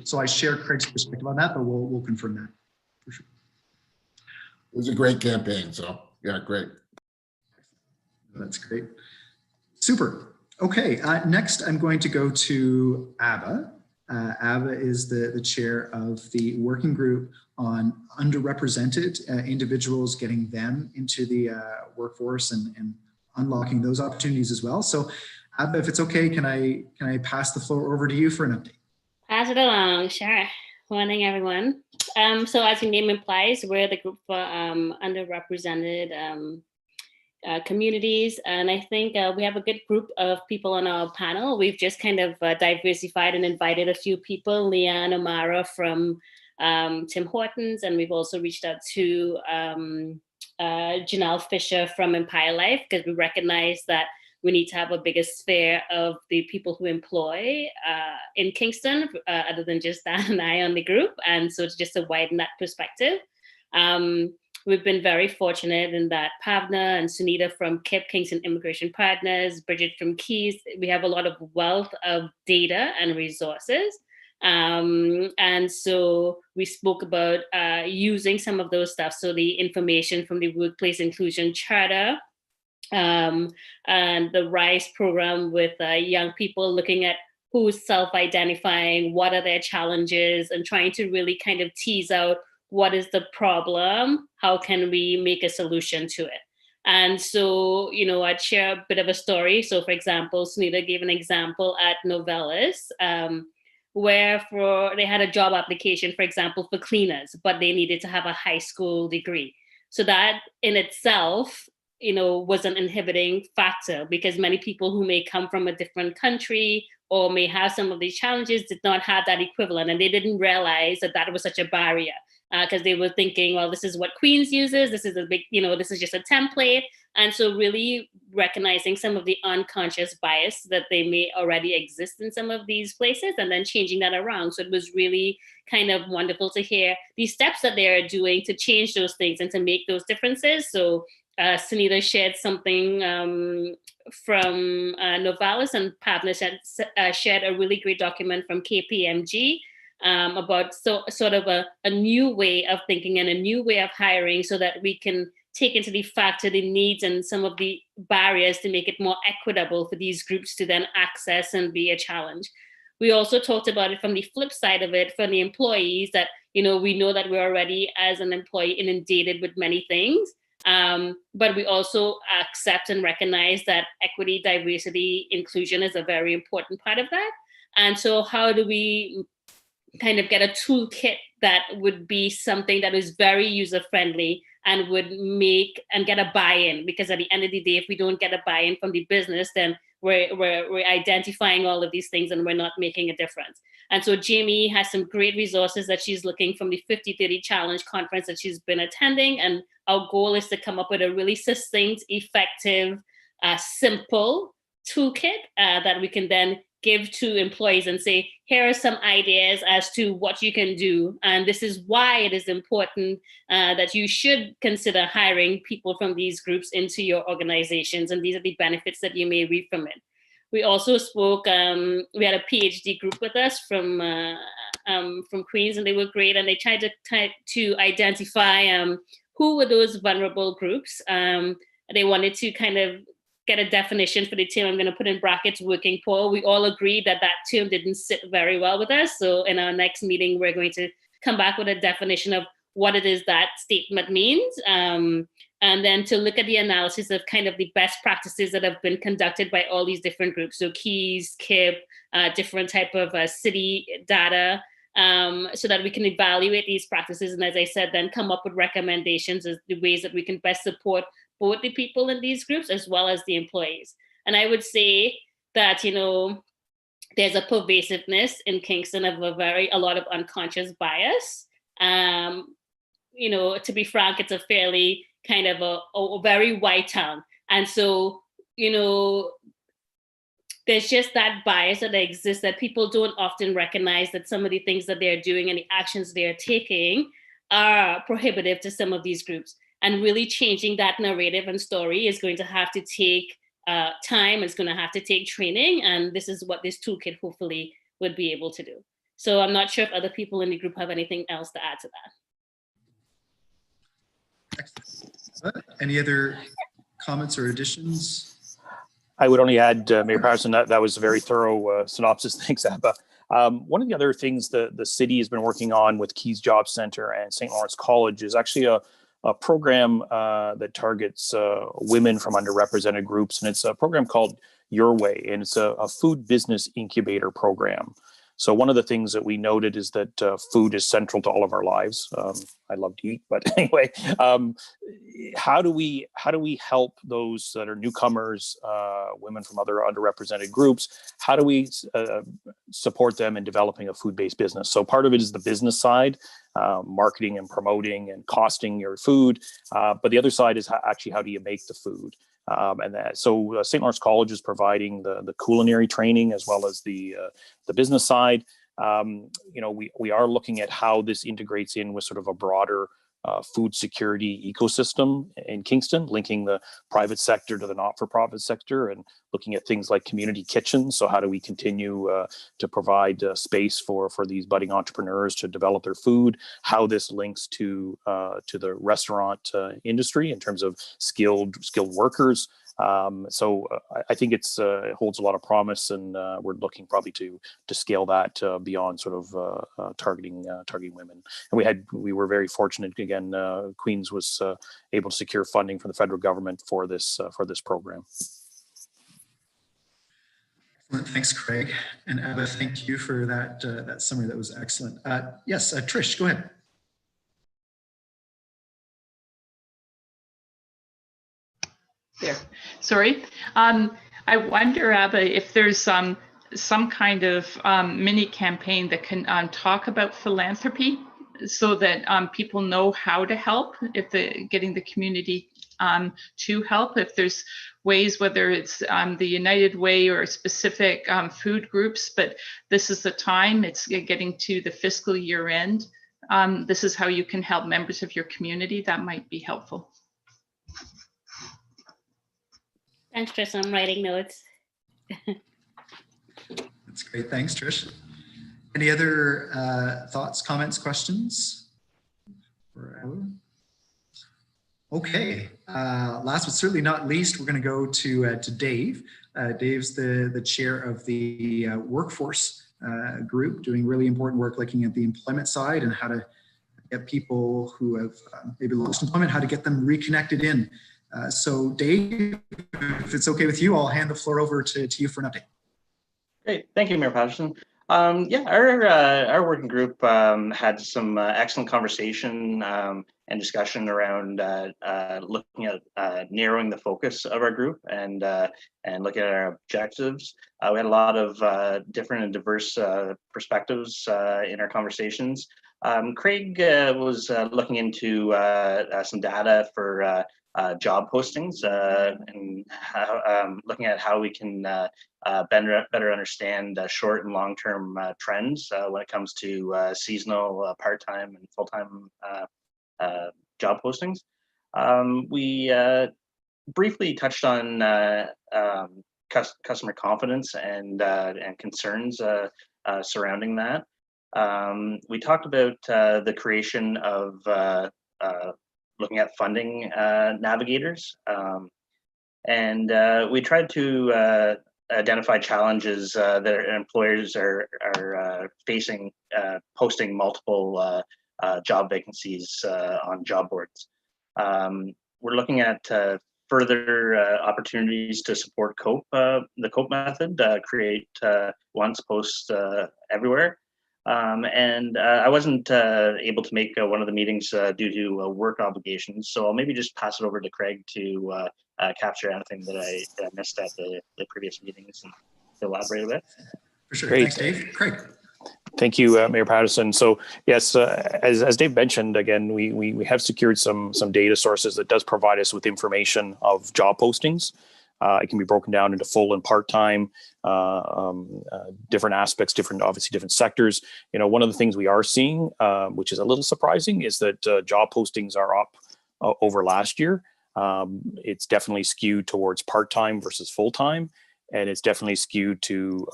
So I share Craig's perspective on that, but we'll confirm that for sure. It was a great campaign, so yeah, great. That's great. Super. Okay, next I'm going to go to ABBA. ABBA is the chair of the working group on underrepresented individuals, getting them into the workforce and unlocking those opportunities as well. So ABBA, if it's okay, can I pass the floor over to you for an update? Pass it along, sure. Morning, everyone. So as your name implies, we're the group for underrepresented communities. And I think we have a good group of people on our panel. We've just kind of diversified and invited a few people, Leanne Amara from Tim Hortons, and we've also reached out to Janelle Fisher from Empire Life, because we recognize that we need to have a bigger sphere of the people who employ in Kingston, other than just Dan and I on the group. And so it's just to widen that perspective. We've been very fortunate in that Pavna and Sunita from KIP, Kingston Immigration Partners, Bridget from Keys, we have a lot of wealth of data and resources. And so we spoke about using some of those stuff. So the information from the Workplace Inclusion Charter, and the RISE program with young people, looking at who's self-identifying, what are their challenges, and trying to really kind of tease out what is the problem, how can we make a solution to it. And so, you know, I'd share a bit of a story. So for example, Sunita gave an example at Novellis, where they had a job application, for example, for cleaners, but they needed to have a high school degree. So that in itself, you know, was an inhibiting factor, because many people who may come from a different country or may have some of these challenges did not have that equivalent, and they didn't realize that that was such a barrier, because they were thinking, well, this is what Queens uses, this is a big, you know, this is just a template. And so really recognizing some of the unconscious bias that they may already exist in some of these places, and then changing that around. So it was really kind of wonderful to hear these steps that they are doing to change those things and to make those differences. So Sunita shared something from Novalis, and Pavna shared a really great document from KPMG about sort of a new way of thinking and a new way of hiring, so that we can take into the factor the needs and some of the barriers to make it more equitable for these groups to then access and be a challenge. We also talked about it from the flip side of it for the employees, that, you know, we know that we're already as an employee inundated with many things. But we also accept and recognize that equity, diversity, inclusion is a very important part of that. And so how do we kind of get a toolkit that would be something that is very user-friendly and would make and get a buy-in? Because at the end of the day, if we don't get a buy-in from the business, then we're identifying all of these things and we're not making a difference. And so Jamie has some great resources that she's looking from the 50-30 Challenge conference that she's been attending. And our goal is to come up with a really succinct, effective, simple toolkit that we can then give to employees and say, here are some ideas as to what you can do. And this is why it is important that you should consider hiring people from these groups into your organizations. And these are the benefits that you may reap from it. We also spoke, we had a PhD group with us from Queens, and they were great. And they tried to identify who were those vulnerable groups. They wanted to kind of get a definition for the term. I'm going to put in brackets, working poor. We all agreed that that term didn't sit very well with us. So in our next meeting, we're going to come back with a definition of what it is that statement means. And then to look at the analysis of kind of the best practices that have been conducted by all these different groups. So Keys, KIP, different type of city data, so that we can evaluate these practices. And as I said, then come up with recommendations as the ways that we can best support both the people in these groups as well as the employees. And I would say that, you know, there's a pervasiveness in Kingston of a lot of unconscious bias. You know, to be frank, it's a fairly kind of a very white town. And so, you know, there's just that bias that exists, that people don't often recognize that some of the things that they're doing and the actions they're taking are prohibitive to some of these groups. And really changing that narrative and story is going to have to take time. It's going to have to take training. And this is what this toolkit hopefully would be able to do. So I'm not sure if other people in the group have anything else to add to that. Excellent. Any other comments or additions? I would only add, Mayor Patterson, that was a very thorough synopsis. Thanks, Abba. One of the other things the city has been working on with Keys Job Center and St. Lawrence College is actually a program that targets women from underrepresented groups. And it's a program called Your Way, and it's a food business incubator program. So one of the things that we noted is that food is central to all of our lives. I love to eat, but anyway, how do we help those that are newcomers, women from other underrepresented groups? How do we support them in developing a food-based business? So part of it is the business side, marketing and promoting and costing your food, but the other side is actually how do you make the food? So St. Lawrence College is providing the culinary training as well as the business side. We are looking at how this integrates in with sort of a broader food security ecosystem in Kingston, linking the private sector to the not-for-profit sector and looking at things like community kitchens. So how do we continue to provide space for these budding entrepreneurs to develop their food, how this links to the restaurant industry in terms of skilled workers. So I think it holds a lot of promise, and we're looking probably to scale that beyond sort of targeting women. And we were very fortunate. Again, Queens was able to secure funding from the federal government for this program. Excellent. Thanks, Craig. And Abba, thank you for that summary. That was excellent. Yes, Trish, go ahead. There. Sorry. I wonder, Abba, if there's some kind of mini campaign that can talk about philanthropy so that people know how to help, getting the community to help. If there's ways, whether it's the United Way or specific food groups, but this is the time, it's getting to the fiscal year end. This is how you can help members of your community. That might be helpful. Thanks, Trish. I'm writing notes. That's great. Thanks, Trish. Any other thoughts, comments, questions? Okay. Last but certainly not least, we're going to go to Dave. Dave's the chair of the workforce group, doing really important work looking at the employment side and how to get people who have maybe lost employment, how to get them reconnected in. So Dave, if it's okay with you, I'll hand the floor over to you for an update. Great, thank you, Mayor Patterson. Yeah, our working group had some excellent conversation and discussion around looking at narrowing the focus of our group and looking at our objectives. We had a lot of different and diverse perspectives in our conversations. Craig was looking into some data for job postings and looking at how we can better understand short and long-term trends when it comes to seasonal, part-time, and full-time job postings. We briefly touched on customer confidence and concerns surrounding that. We talked about the creation of looking at funding navigators. And we tried to identify challenges that employers are facing posting multiple job vacancies on job boards. We're looking at further opportunities to support the COPE method, create once, post everywhere. And I wasn't able to make one of the meetings due to work obligations, so I'll maybe just pass it over to Craig to capture anything that I missed at the previous meetings and elaborate a bit. For sure. Great. Thanks, Dave. Craig. Thank you, Mayor Patterson. So yes, as Dave mentioned, again, we have secured some data sources that does provide us with information of job postings. It can be broken down into full and part-time, different aspects, obviously different sectors. One of the things we are seeing, which is a little surprising, is that job postings are up over last year. It's definitely skewed towards part-time versus full-time, and it's definitely skewed to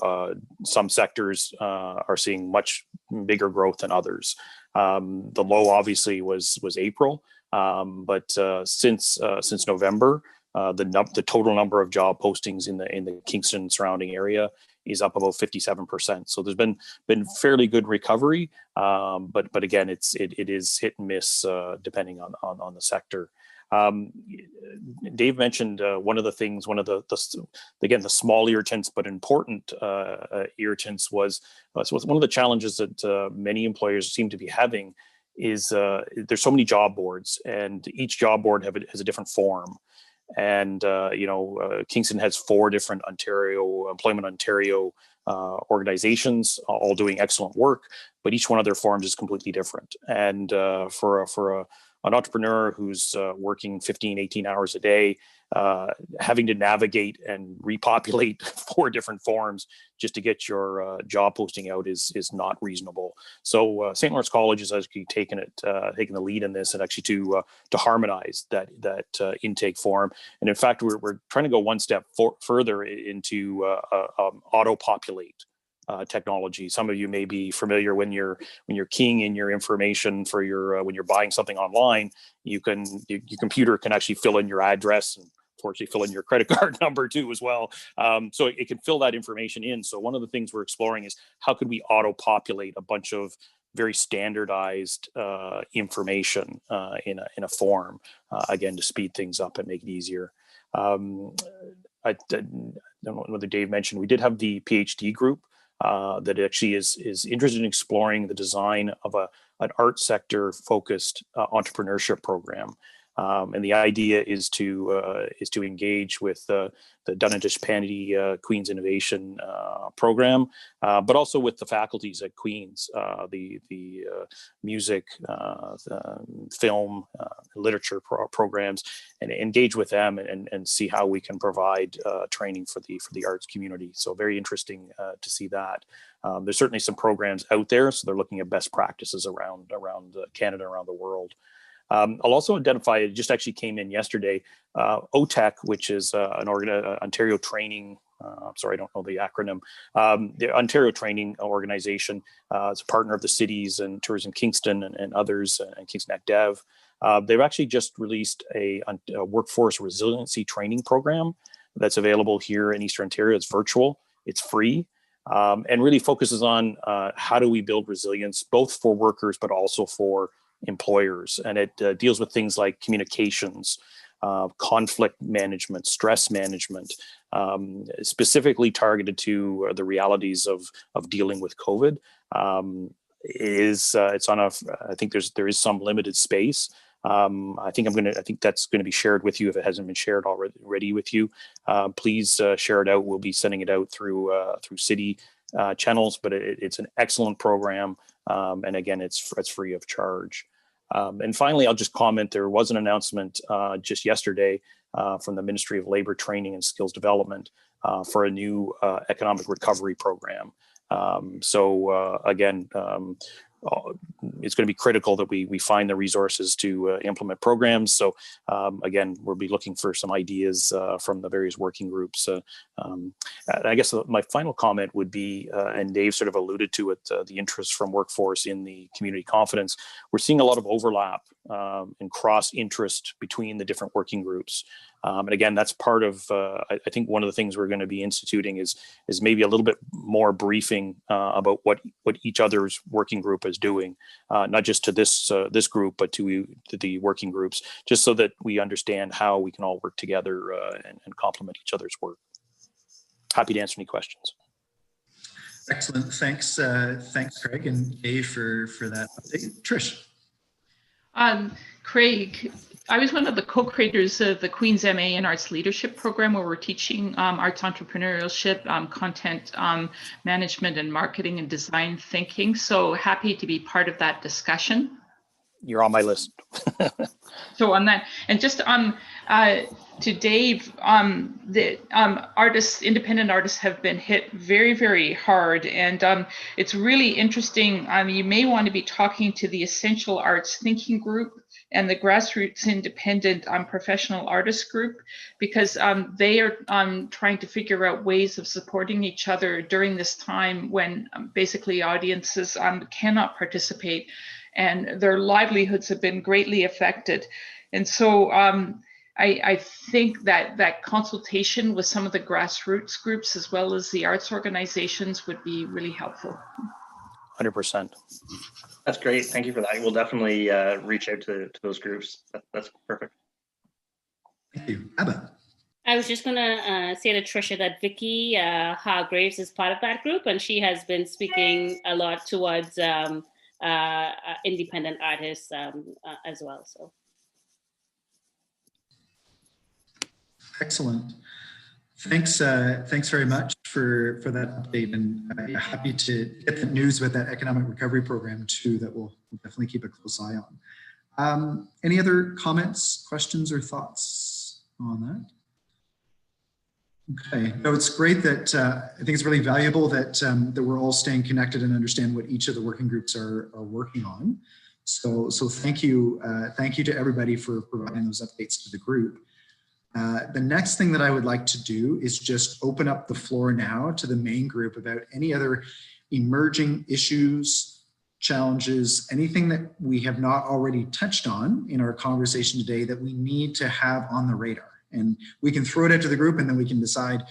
some sectors are seeing much bigger growth than others. The low obviously was April, but since November, the total number of job postings in the Kingston surrounding area is up about 57%. So there's been fairly good recovery, but again, it is hit and miss depending on the sector. Dave mentioned one of the small irritants but important irritants was one of the challenges that many employers seem to be having is there's so many job boards, and each job board has a different form. And Kingston has 4 different Employment Ontario organizations, all doing excellent work, but each one of their forms is completely different. And for an entrepreneur who's working 15, 18 hours a day, having to navigate and repopulate 4 different forms just to get your job posting out is not reasonable. So St. Lawrence College has actually taken the lead in this, and actually to harmonize that intake form. And in fact, we're trying to go one step further into auto-populate technology. Some of you may be familiar when you're keying in your information for your when you're buying something online, your computer can actually fill in your address and fortunately fill in your credit card number too as well. So it can fill that information in. So one of the things we're exploring is how could we auto-populate a bunch of very standardized information in a form, again, to speed things up and make it easier. I don't know whether Dave mentioned, we did have the PhD group that actually is interested in exploring the design of an art sector focused entrepreneurship program. And the idea is to engage with the Dun&Dish-Pandy Queen's Innovation Program, but also with the faculties at Queen's, the music, film, literature programs, and engage with them and see how we can provide training for the arts community. So very interesting to see that. There's certainly some programs out there, so they're looking at best practices around Canada, around the world. I'll also identify, it just actually came in yesterday, OTEC, which is an Ontario Training, sorry, I don't know the acronym, the Ontario Training Organization. It's a partner of the cities and Tourism Kingston and others, and Kingston Dev. They've actually just released a workforce resiliency training program that's available here in Eastern Ontario. It's virtual, it's free, and really focuses on how do we build resilience, both for workers, but also for employers. And it deals with things like communications, conflict management, stress management, specifically targeted to the realities of dealing with COVID. It's on I think there is some limited space. I think that's going to be shared with you if it hasn't been shared already with you. Please share it out. We'll be sending it out through city channels, but it's an excellent program. And again, it's free of charge. And finally, I'll just comment, there was an announcement just yesterday from the Ministry of Labour Training and Skills Development for a new economic recovery program. So again, it's going to be critical that we find the resources to implement programs. So again, we'll be looking for some ideas from the various working groups. I guess my final comment would be, and Dave sort of alluded to it, the interest from workforce in the community confidence. We're seeing a lot of overlap and cross interest between the different working groups. And again, that's part of, I think one of the things we're going to be instituting is maybe a little bit more briefing about what each other's working group is doing, not just to this group, but to the working groups, just so that we understand how we can all work together and complement each other's work. Happy to answer any questions. Excellent. Thanks, Craig and Dave for that update. Trish. Craig, I was one of the co-creators of the Queen's MA in Arts Leadership Program, where we're teaching arts entrepreneurship, content management and marketing and design thinking. So happy to be part of that discussion. You're on my list. So on that, and just to Dave, the independent artists have been hit very, very hard, and it's really interesting. You may want to be talking to the Essential Arts Thinking Group and the Grassroots Independent Professional Artists Group, because they are trying to figure out ways of supporting each other during this time when basically audiences cannot participate and their livelihoods have been greatly affected. And so I think that consultation with some of the grassroots groups as well as the arts organizations would be really helpful. 100%. That's great. Thank you for that. We'll definitely reach out to those groups. That's perfect. Thank you. Abba. I was just gonna say to Tricia that Vicky Hargraves is part of that group, and she has been speaking a lot towards independent artists as well. So. Excellent. Thanks very much for that update, and happy to get the news with that economic recovery program too, that we'll definitely keep a close eye on. Any other comments, questions, or thoughts on that? Okay, no, it's great that I think it's really valuable that that we're all staying connected and understand what each of the working groups are working on. So thank you to everybody for providing those updates to the group. The next thing that I would like to do is just open up the floor now to the main group about any other emerging issues, challenges, anything that we have not already touched on in our conversation today that we need to have on the radar. And we can throw it out to the group and then we can decide,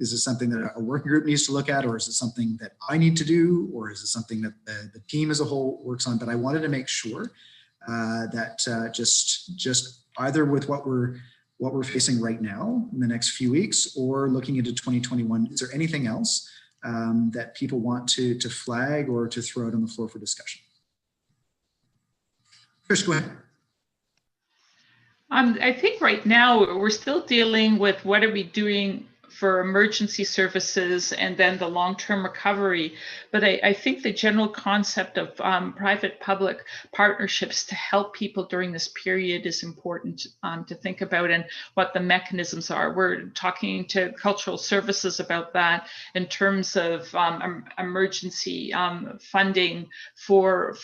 is this something that a working group needs to look at, or is it something that I need to do, or is it something that the team as a whole works on? But I wanted to make sure that just either with what we're facing right now in the next few weeks or looking into 2021, is there anything else that people want to flag or to throw out on the floor for discussion? Trish, go ahead. I think right now we're still dealing with what are we doing for emergency services and then the long-term recovery. But I think the general concept of private-public partnerships to help people during this period is important to think about, and what the mechanisms are. We're talking to cultural services about that in terms of emergency funding for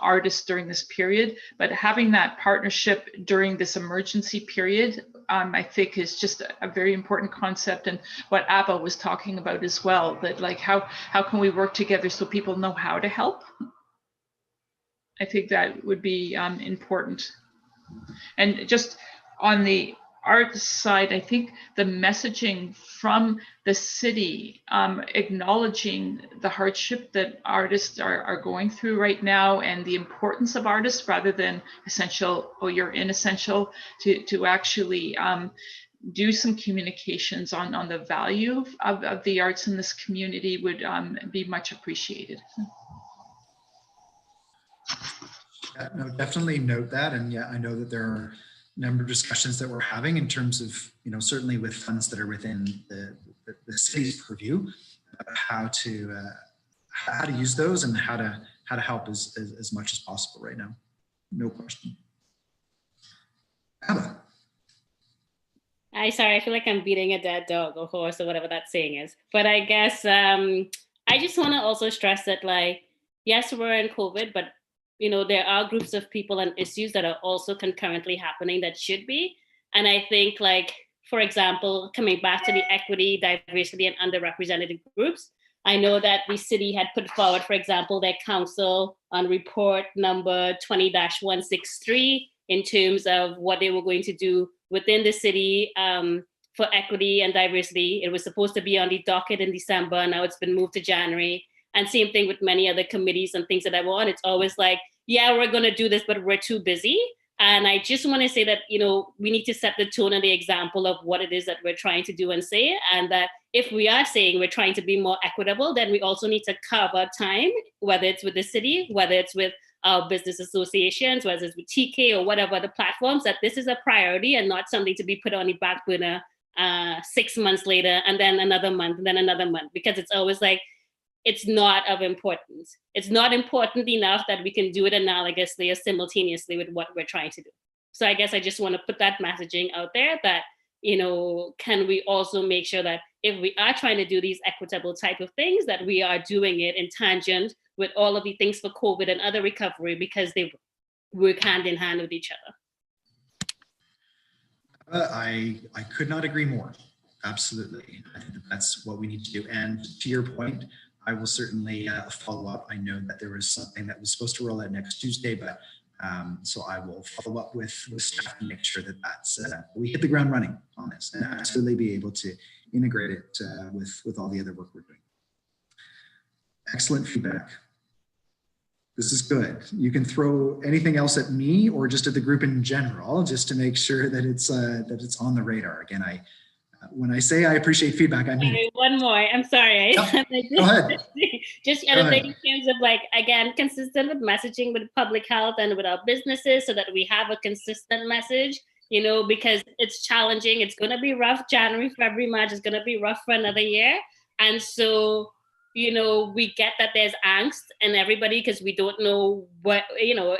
artists during this period. But having that partnership during this emergency period, I think is just a very important concept, and what Abba was talking about as well, that like how can we work together so people know how to help? I think that would be important. And just on the art side, I think the messaging from the city acknowledging the hardship that artists are going through right now and the importance of artists rather than essential, oh, you're inessential, to actually do some communications on the value of the arts in this community would be much appreciated. Yeah, no, definitely note that. And yeah, I know that there are a number of discussions that we're having in terms of, you know, certainly with funds that are within the city's purview, how to use those and how to help as much as possible right now. No question. Abba. Sorry, I feel like I'm beating a dead dog or horse or whatever that saying is. But I guess I just want to also stress that, like, yes, we're in COVID, but you know, there are groups of people and issues that are also concurrently happening that should be. And I think, like, for example, coming back to the equity, diversity, and underrepresented groups, I know that the city had put forward, for example, their council on report number 20-163 in terms of what they were going to do within the city for equity and diversity. It was supposed to be on the docket in December. Now it's been moved to January. And same thing with many other committees and things that I want. It's always like, yeah, we're going to do this, but we're too busy. And I just want to say that, you know, we need to set the tone and the example of what it is that we're trying to do and say. And that if we are saying we're trying to be more equitable, then we also need to carve out time, whether it's with the city, whether it's with our business associations, whether it's with TK or whatever other platforms, that this is a priority and not something to be put on the back burner 6 months later, and then another month, and then another month, because it's always like, it's not of importance. It's not important enough that we can do it analogously or simultaneously with what we're trying to do. So I guess I just want to put that messaging out there that, you know, can we also make sure that if we are trying to do these equitable type of things, that we are doing it in tangent with all of the things for COVID and other recovery, because they work hand in hand with each other. I could not agree more. Absolutely. I think that's what we need to do. And to your point, I will certainly follow up. I know that there was something that was supposed to roll out next Tuesday, but So I will follow up with staff to make sure that we hit the ground running on this and absolutely be able to integrate it with all the other work we're doing. Excellent feedback. This is good. You can throw anything else at me or just at the group in general, just to make sure that it's on the radar. Again, when I say I appreciate feedback, I mean it. One more. I'm sorry. Go ahead. Just other thing in terms of, like, again, consistent with messaging with public health and with our businesses, so that we have a consistent message, you know, because it's challenging. It's going to be rough. January, February, March is going to be rough for another year. And so, you know, we get that there's angst in everybody because we don't know what, you know,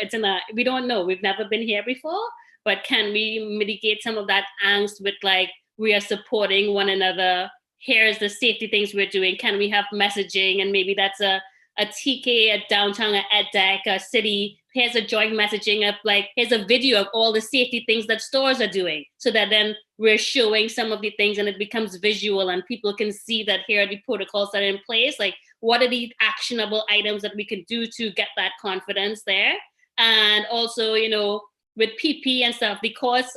we don't know. We've never been here before. But can we mitigate some of that angst with, like, we are supporting one another? Here's the safety things we're doing. Can we have messaging? And maybe that's a TK, a downtown, a EdDec, a city. Here's a joint messaging of, like, here's a video of all the safety things that stores are doing, so that then we're showing some of the things and it becomes visual and people can see that here are the protocols that are in place. Like, what are the actionable items that we can do to get that confidence there? And also, you know, with PP and stuff, the costs,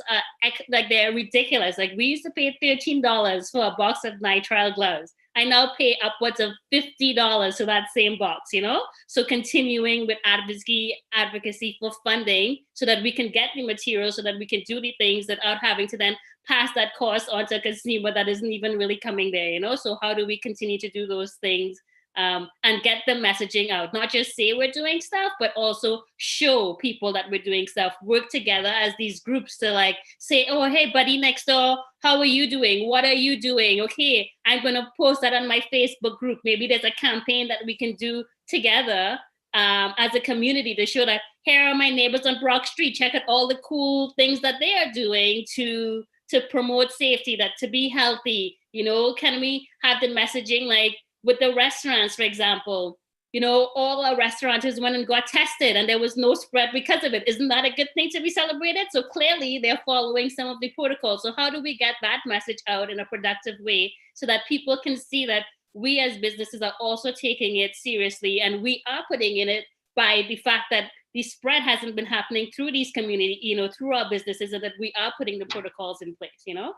like, they're ridiculous. Like, we used to pay $13 for a box of nitrile gloves. I now pay upwards of $50 for that same box, you know? So continuing with advocacy for funding, so that we can get the materials, so that we can do the things without having to then pass that cost on to a consumer that isn't even really coming there, you know? So how do we continue to do those things and get the messaging out? Not just say we're doing stuff, but also show people that we're doing stuff, work together as these groups to, like, say, oh, hey, buddy next door, how are you doing? What are you doing? Okay, I'm going to post that on my Facebook group. Maybe there's a campaign that we can do together as a community to show that here are my neighbors on Brock Street. Check out all the cool things that they are doing to promote safety, that to be healthy. You know, can we have the messaging, like, with the restaurants, for example, you know, all our restaurateurs went and got tested and there was no spread because of it. Isn't that a good thing to be celebrated? So clearly they're following some of the protocols. So how do we get that message out in a productive way so that people can see that we as businesses are also taking it seriously, and we are putting in it by the fact that the spread hasn't been happening through these community, you know, through our businesses, and that we are putting the protocols in place, you know?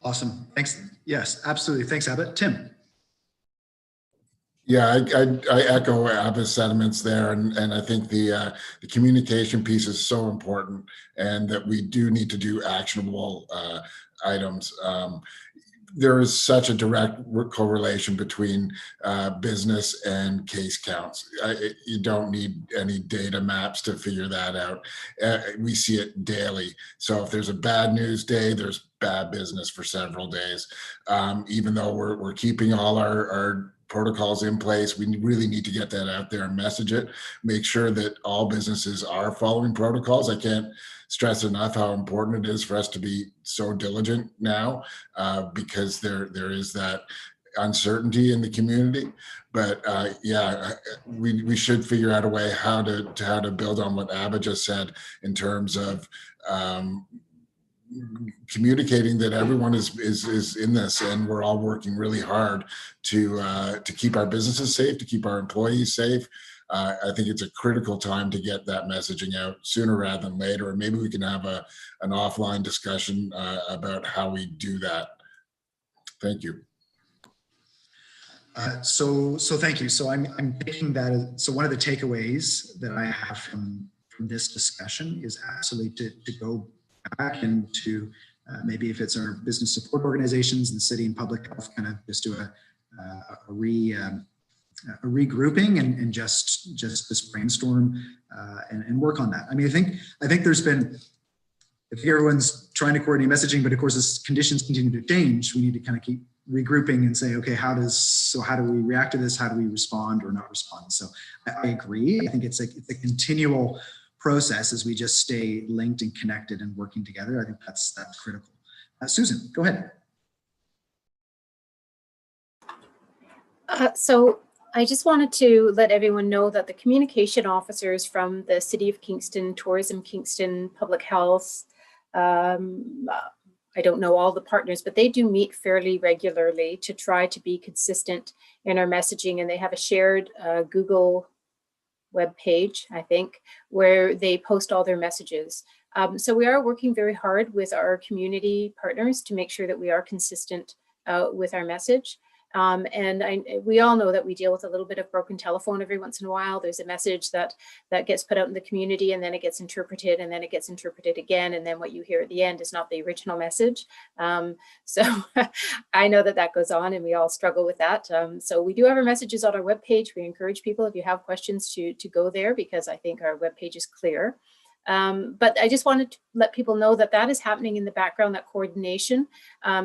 Awesome. Thanks. Yes, absolutely. Thanks, Abba. Tim. Yeah, I echo Abba's sentiments there, and I think the communication piece is so important, and that we do need to do actionable items. There is such a direct correlation between business and case counts. You don't need any data maps to figure that out. We see it daily. So if there's a bad news day, there's bad business for several days. Even though we're keeping all our protocols in place, we really need to get that out there and message it. Make sure that all businesses are following protocols. I can't stress enough how important it is for us to be so diligent now, because there is that uncertainty in the community. But yeah, we should figure out a way how to build on what Abba just said in terms of communicating that everyone is in this, and we're all working really hard to keep our businesses safe, to keep our employees safe. I think it's a critical time to get that messaging out sooner rather than later. Or maybe we can have an offline discussion about how we do that. Thank you. So thank you. So I'm thinking that, so one of the takeaways that I have from this discussion is absolutely to go back and to maybe, if it's our business support organizations and city and public health, kind of just do a regrouping and just this brainstorm and work on that. I mean, I think there's been, if everyone's trying to coordinate messaging, but of course as conditions continue to change, we need to kind of keep regrouping and say, okay, how do we react to this? How do we respond or not respond? So I agree. I think it's a continual process as we just stay linked and connected and working together. I think that's critical. Susan, go ahead. So I just wanted to let everyone know that the communication officers from the City of Kingston, Tourism Kingston, Public Health, I don't know all the partners, but they do meet fairly regularly to try to be consistent in our messaging, and they have a shared Google webpage, I think, where they post all their messages. So we are working very hard with our community partners to make sure that we are consistent with our message. We all know that we deal with a little bit of broken telephone every once in a while. There's a message that gets put out in the community, and then it gets interpreted, and then it gets interpreted again, and then what you hear at the end is not the original message. So I know that goes on, and we all struggle with that. So we do have our messages on our webpage. We encourage people, if you have questions, to go there, because I think our webpage is clear. But I just wanted to let people know that is happening in the background, that coordination,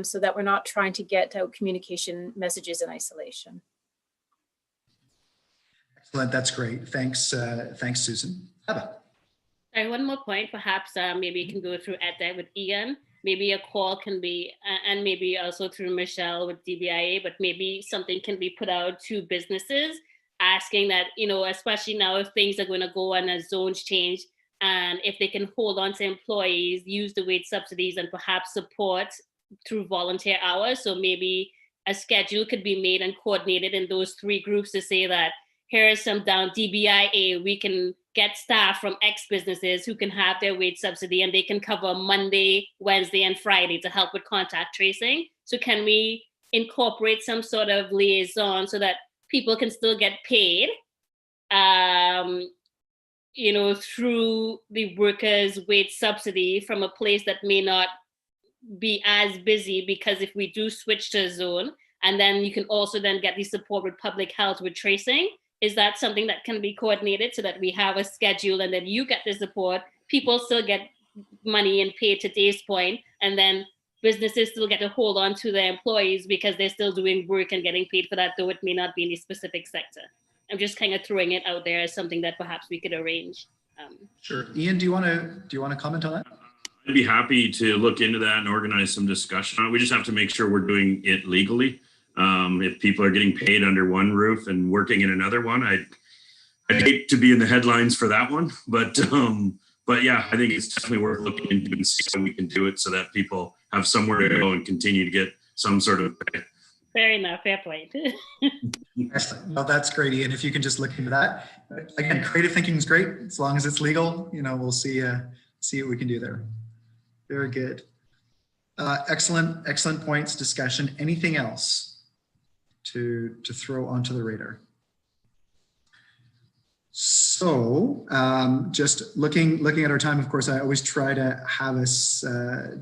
so that we're not trying to get out communication messages in isolation. Excellent. That's great. Thanks, thanks, Susan. Abba. One more point, perhaps maybe you can go through EdTech with Ian. Maybe a call can be, and maybe also through Michelle with DBIA, but maybe something can be put out to businesses asking that, especially now if things are going to go on as zones change, and if they can hold on to employees, use the wage subsidies, and perhaps support through volunteer hours. So maybe a schedule could be made and coordinated in those 3 groups to say that here is some down DBIA, we can get staff from X businesses who can have their wage subsidy, and they can cover Monday, Wednesday, and Friday to help with contact tracing. So can we incorporate some sort of liaison so that people can still get paid, through the workers' wage subsidy from a place that may not be as busy? Because if we do switch to a zone, and then you can also then get the support with public health with tracing, is that something that can be coordinated so that we have a schedule, and then you get the support, people still get money and paid to Dave's point, and then businesses still get to hold on to their employees because they're still doing work and getting paid for that, though it may not be in a specific sector. I'm just kind of throwing it out there as something that perhaps we could arrange. Sure. Ian, do you want to comment on that? I'd be happy to look into that and organize some discussion on it. We just have to make sure we're doing it legally. If people are getting paid under one roof and working in another one, I'd hate to be in the headlines for that one. But yeah, I think it's definitely worth looking into and see how we can do it so that people have somewhere to go and continue to get some sort of pay. Fair enough, fair point. Excellent. Well, that's great, Ian. If you can just look into that. Again, creative thinking is great as long as it's legal. We'll see what we can do there. Very good. Excellent points, discussion. Anything else to throw onto the radar? So just looking at our time, of course, I always try to have us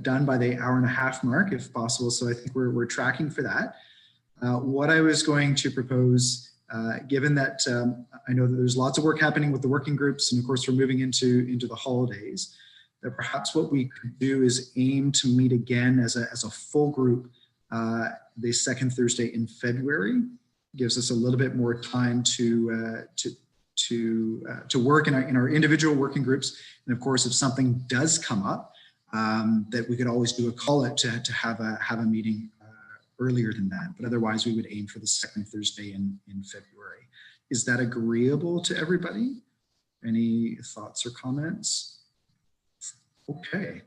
done by the 1.5 hour mark if possible. So I think we're tracking for that. What I was going to propose, given that I know that there's lots of work happening with the working groups, and of course we're moving into the holidays, that perhaps what we could do is aim to meet again as a full group the 2nd Thursday in February. Gives us a little bit more time to work in our individual working groups, and of course if something does come up, that we could always do a call out to have a meeting earlier than that, but otherwise we would aim for the 2nd Thursday in February. Is that agreeable to everybody? Any thoughts or comments? Okay.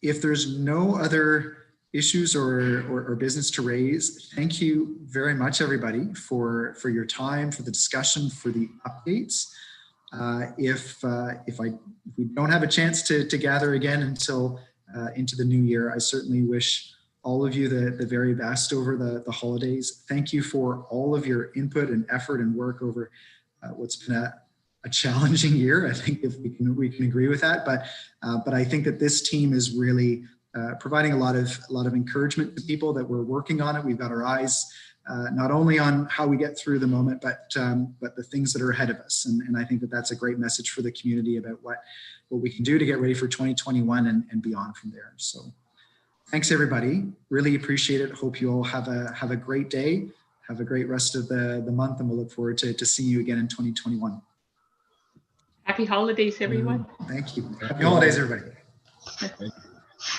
If there's no other issues or business to raise, thank you very much, everybody, for your time, for the discussion, for the updates. If we don't have a chance to gather again until into the new year, I certainly wish all of you the very best over the holidays. Thank you for all of your input and effort and work over what's been a challenging year. I think if we can agree with that, but I think that this team is really providing a lot of encouragement to people that we're working on it. We've got our eyes not only on how we get through the moment, but the things that are ahead of us. And I think that that's a great message for the community about what we can do to get ready for 2021 and beyond from there. So thanks, everybody. Really appreciate it. Hope you all have a great day. Have a great rest of the month, and we'll look forward to seeing you again in 2021. Happy holidays, everyone. Thank you. Happy holidays, everybody.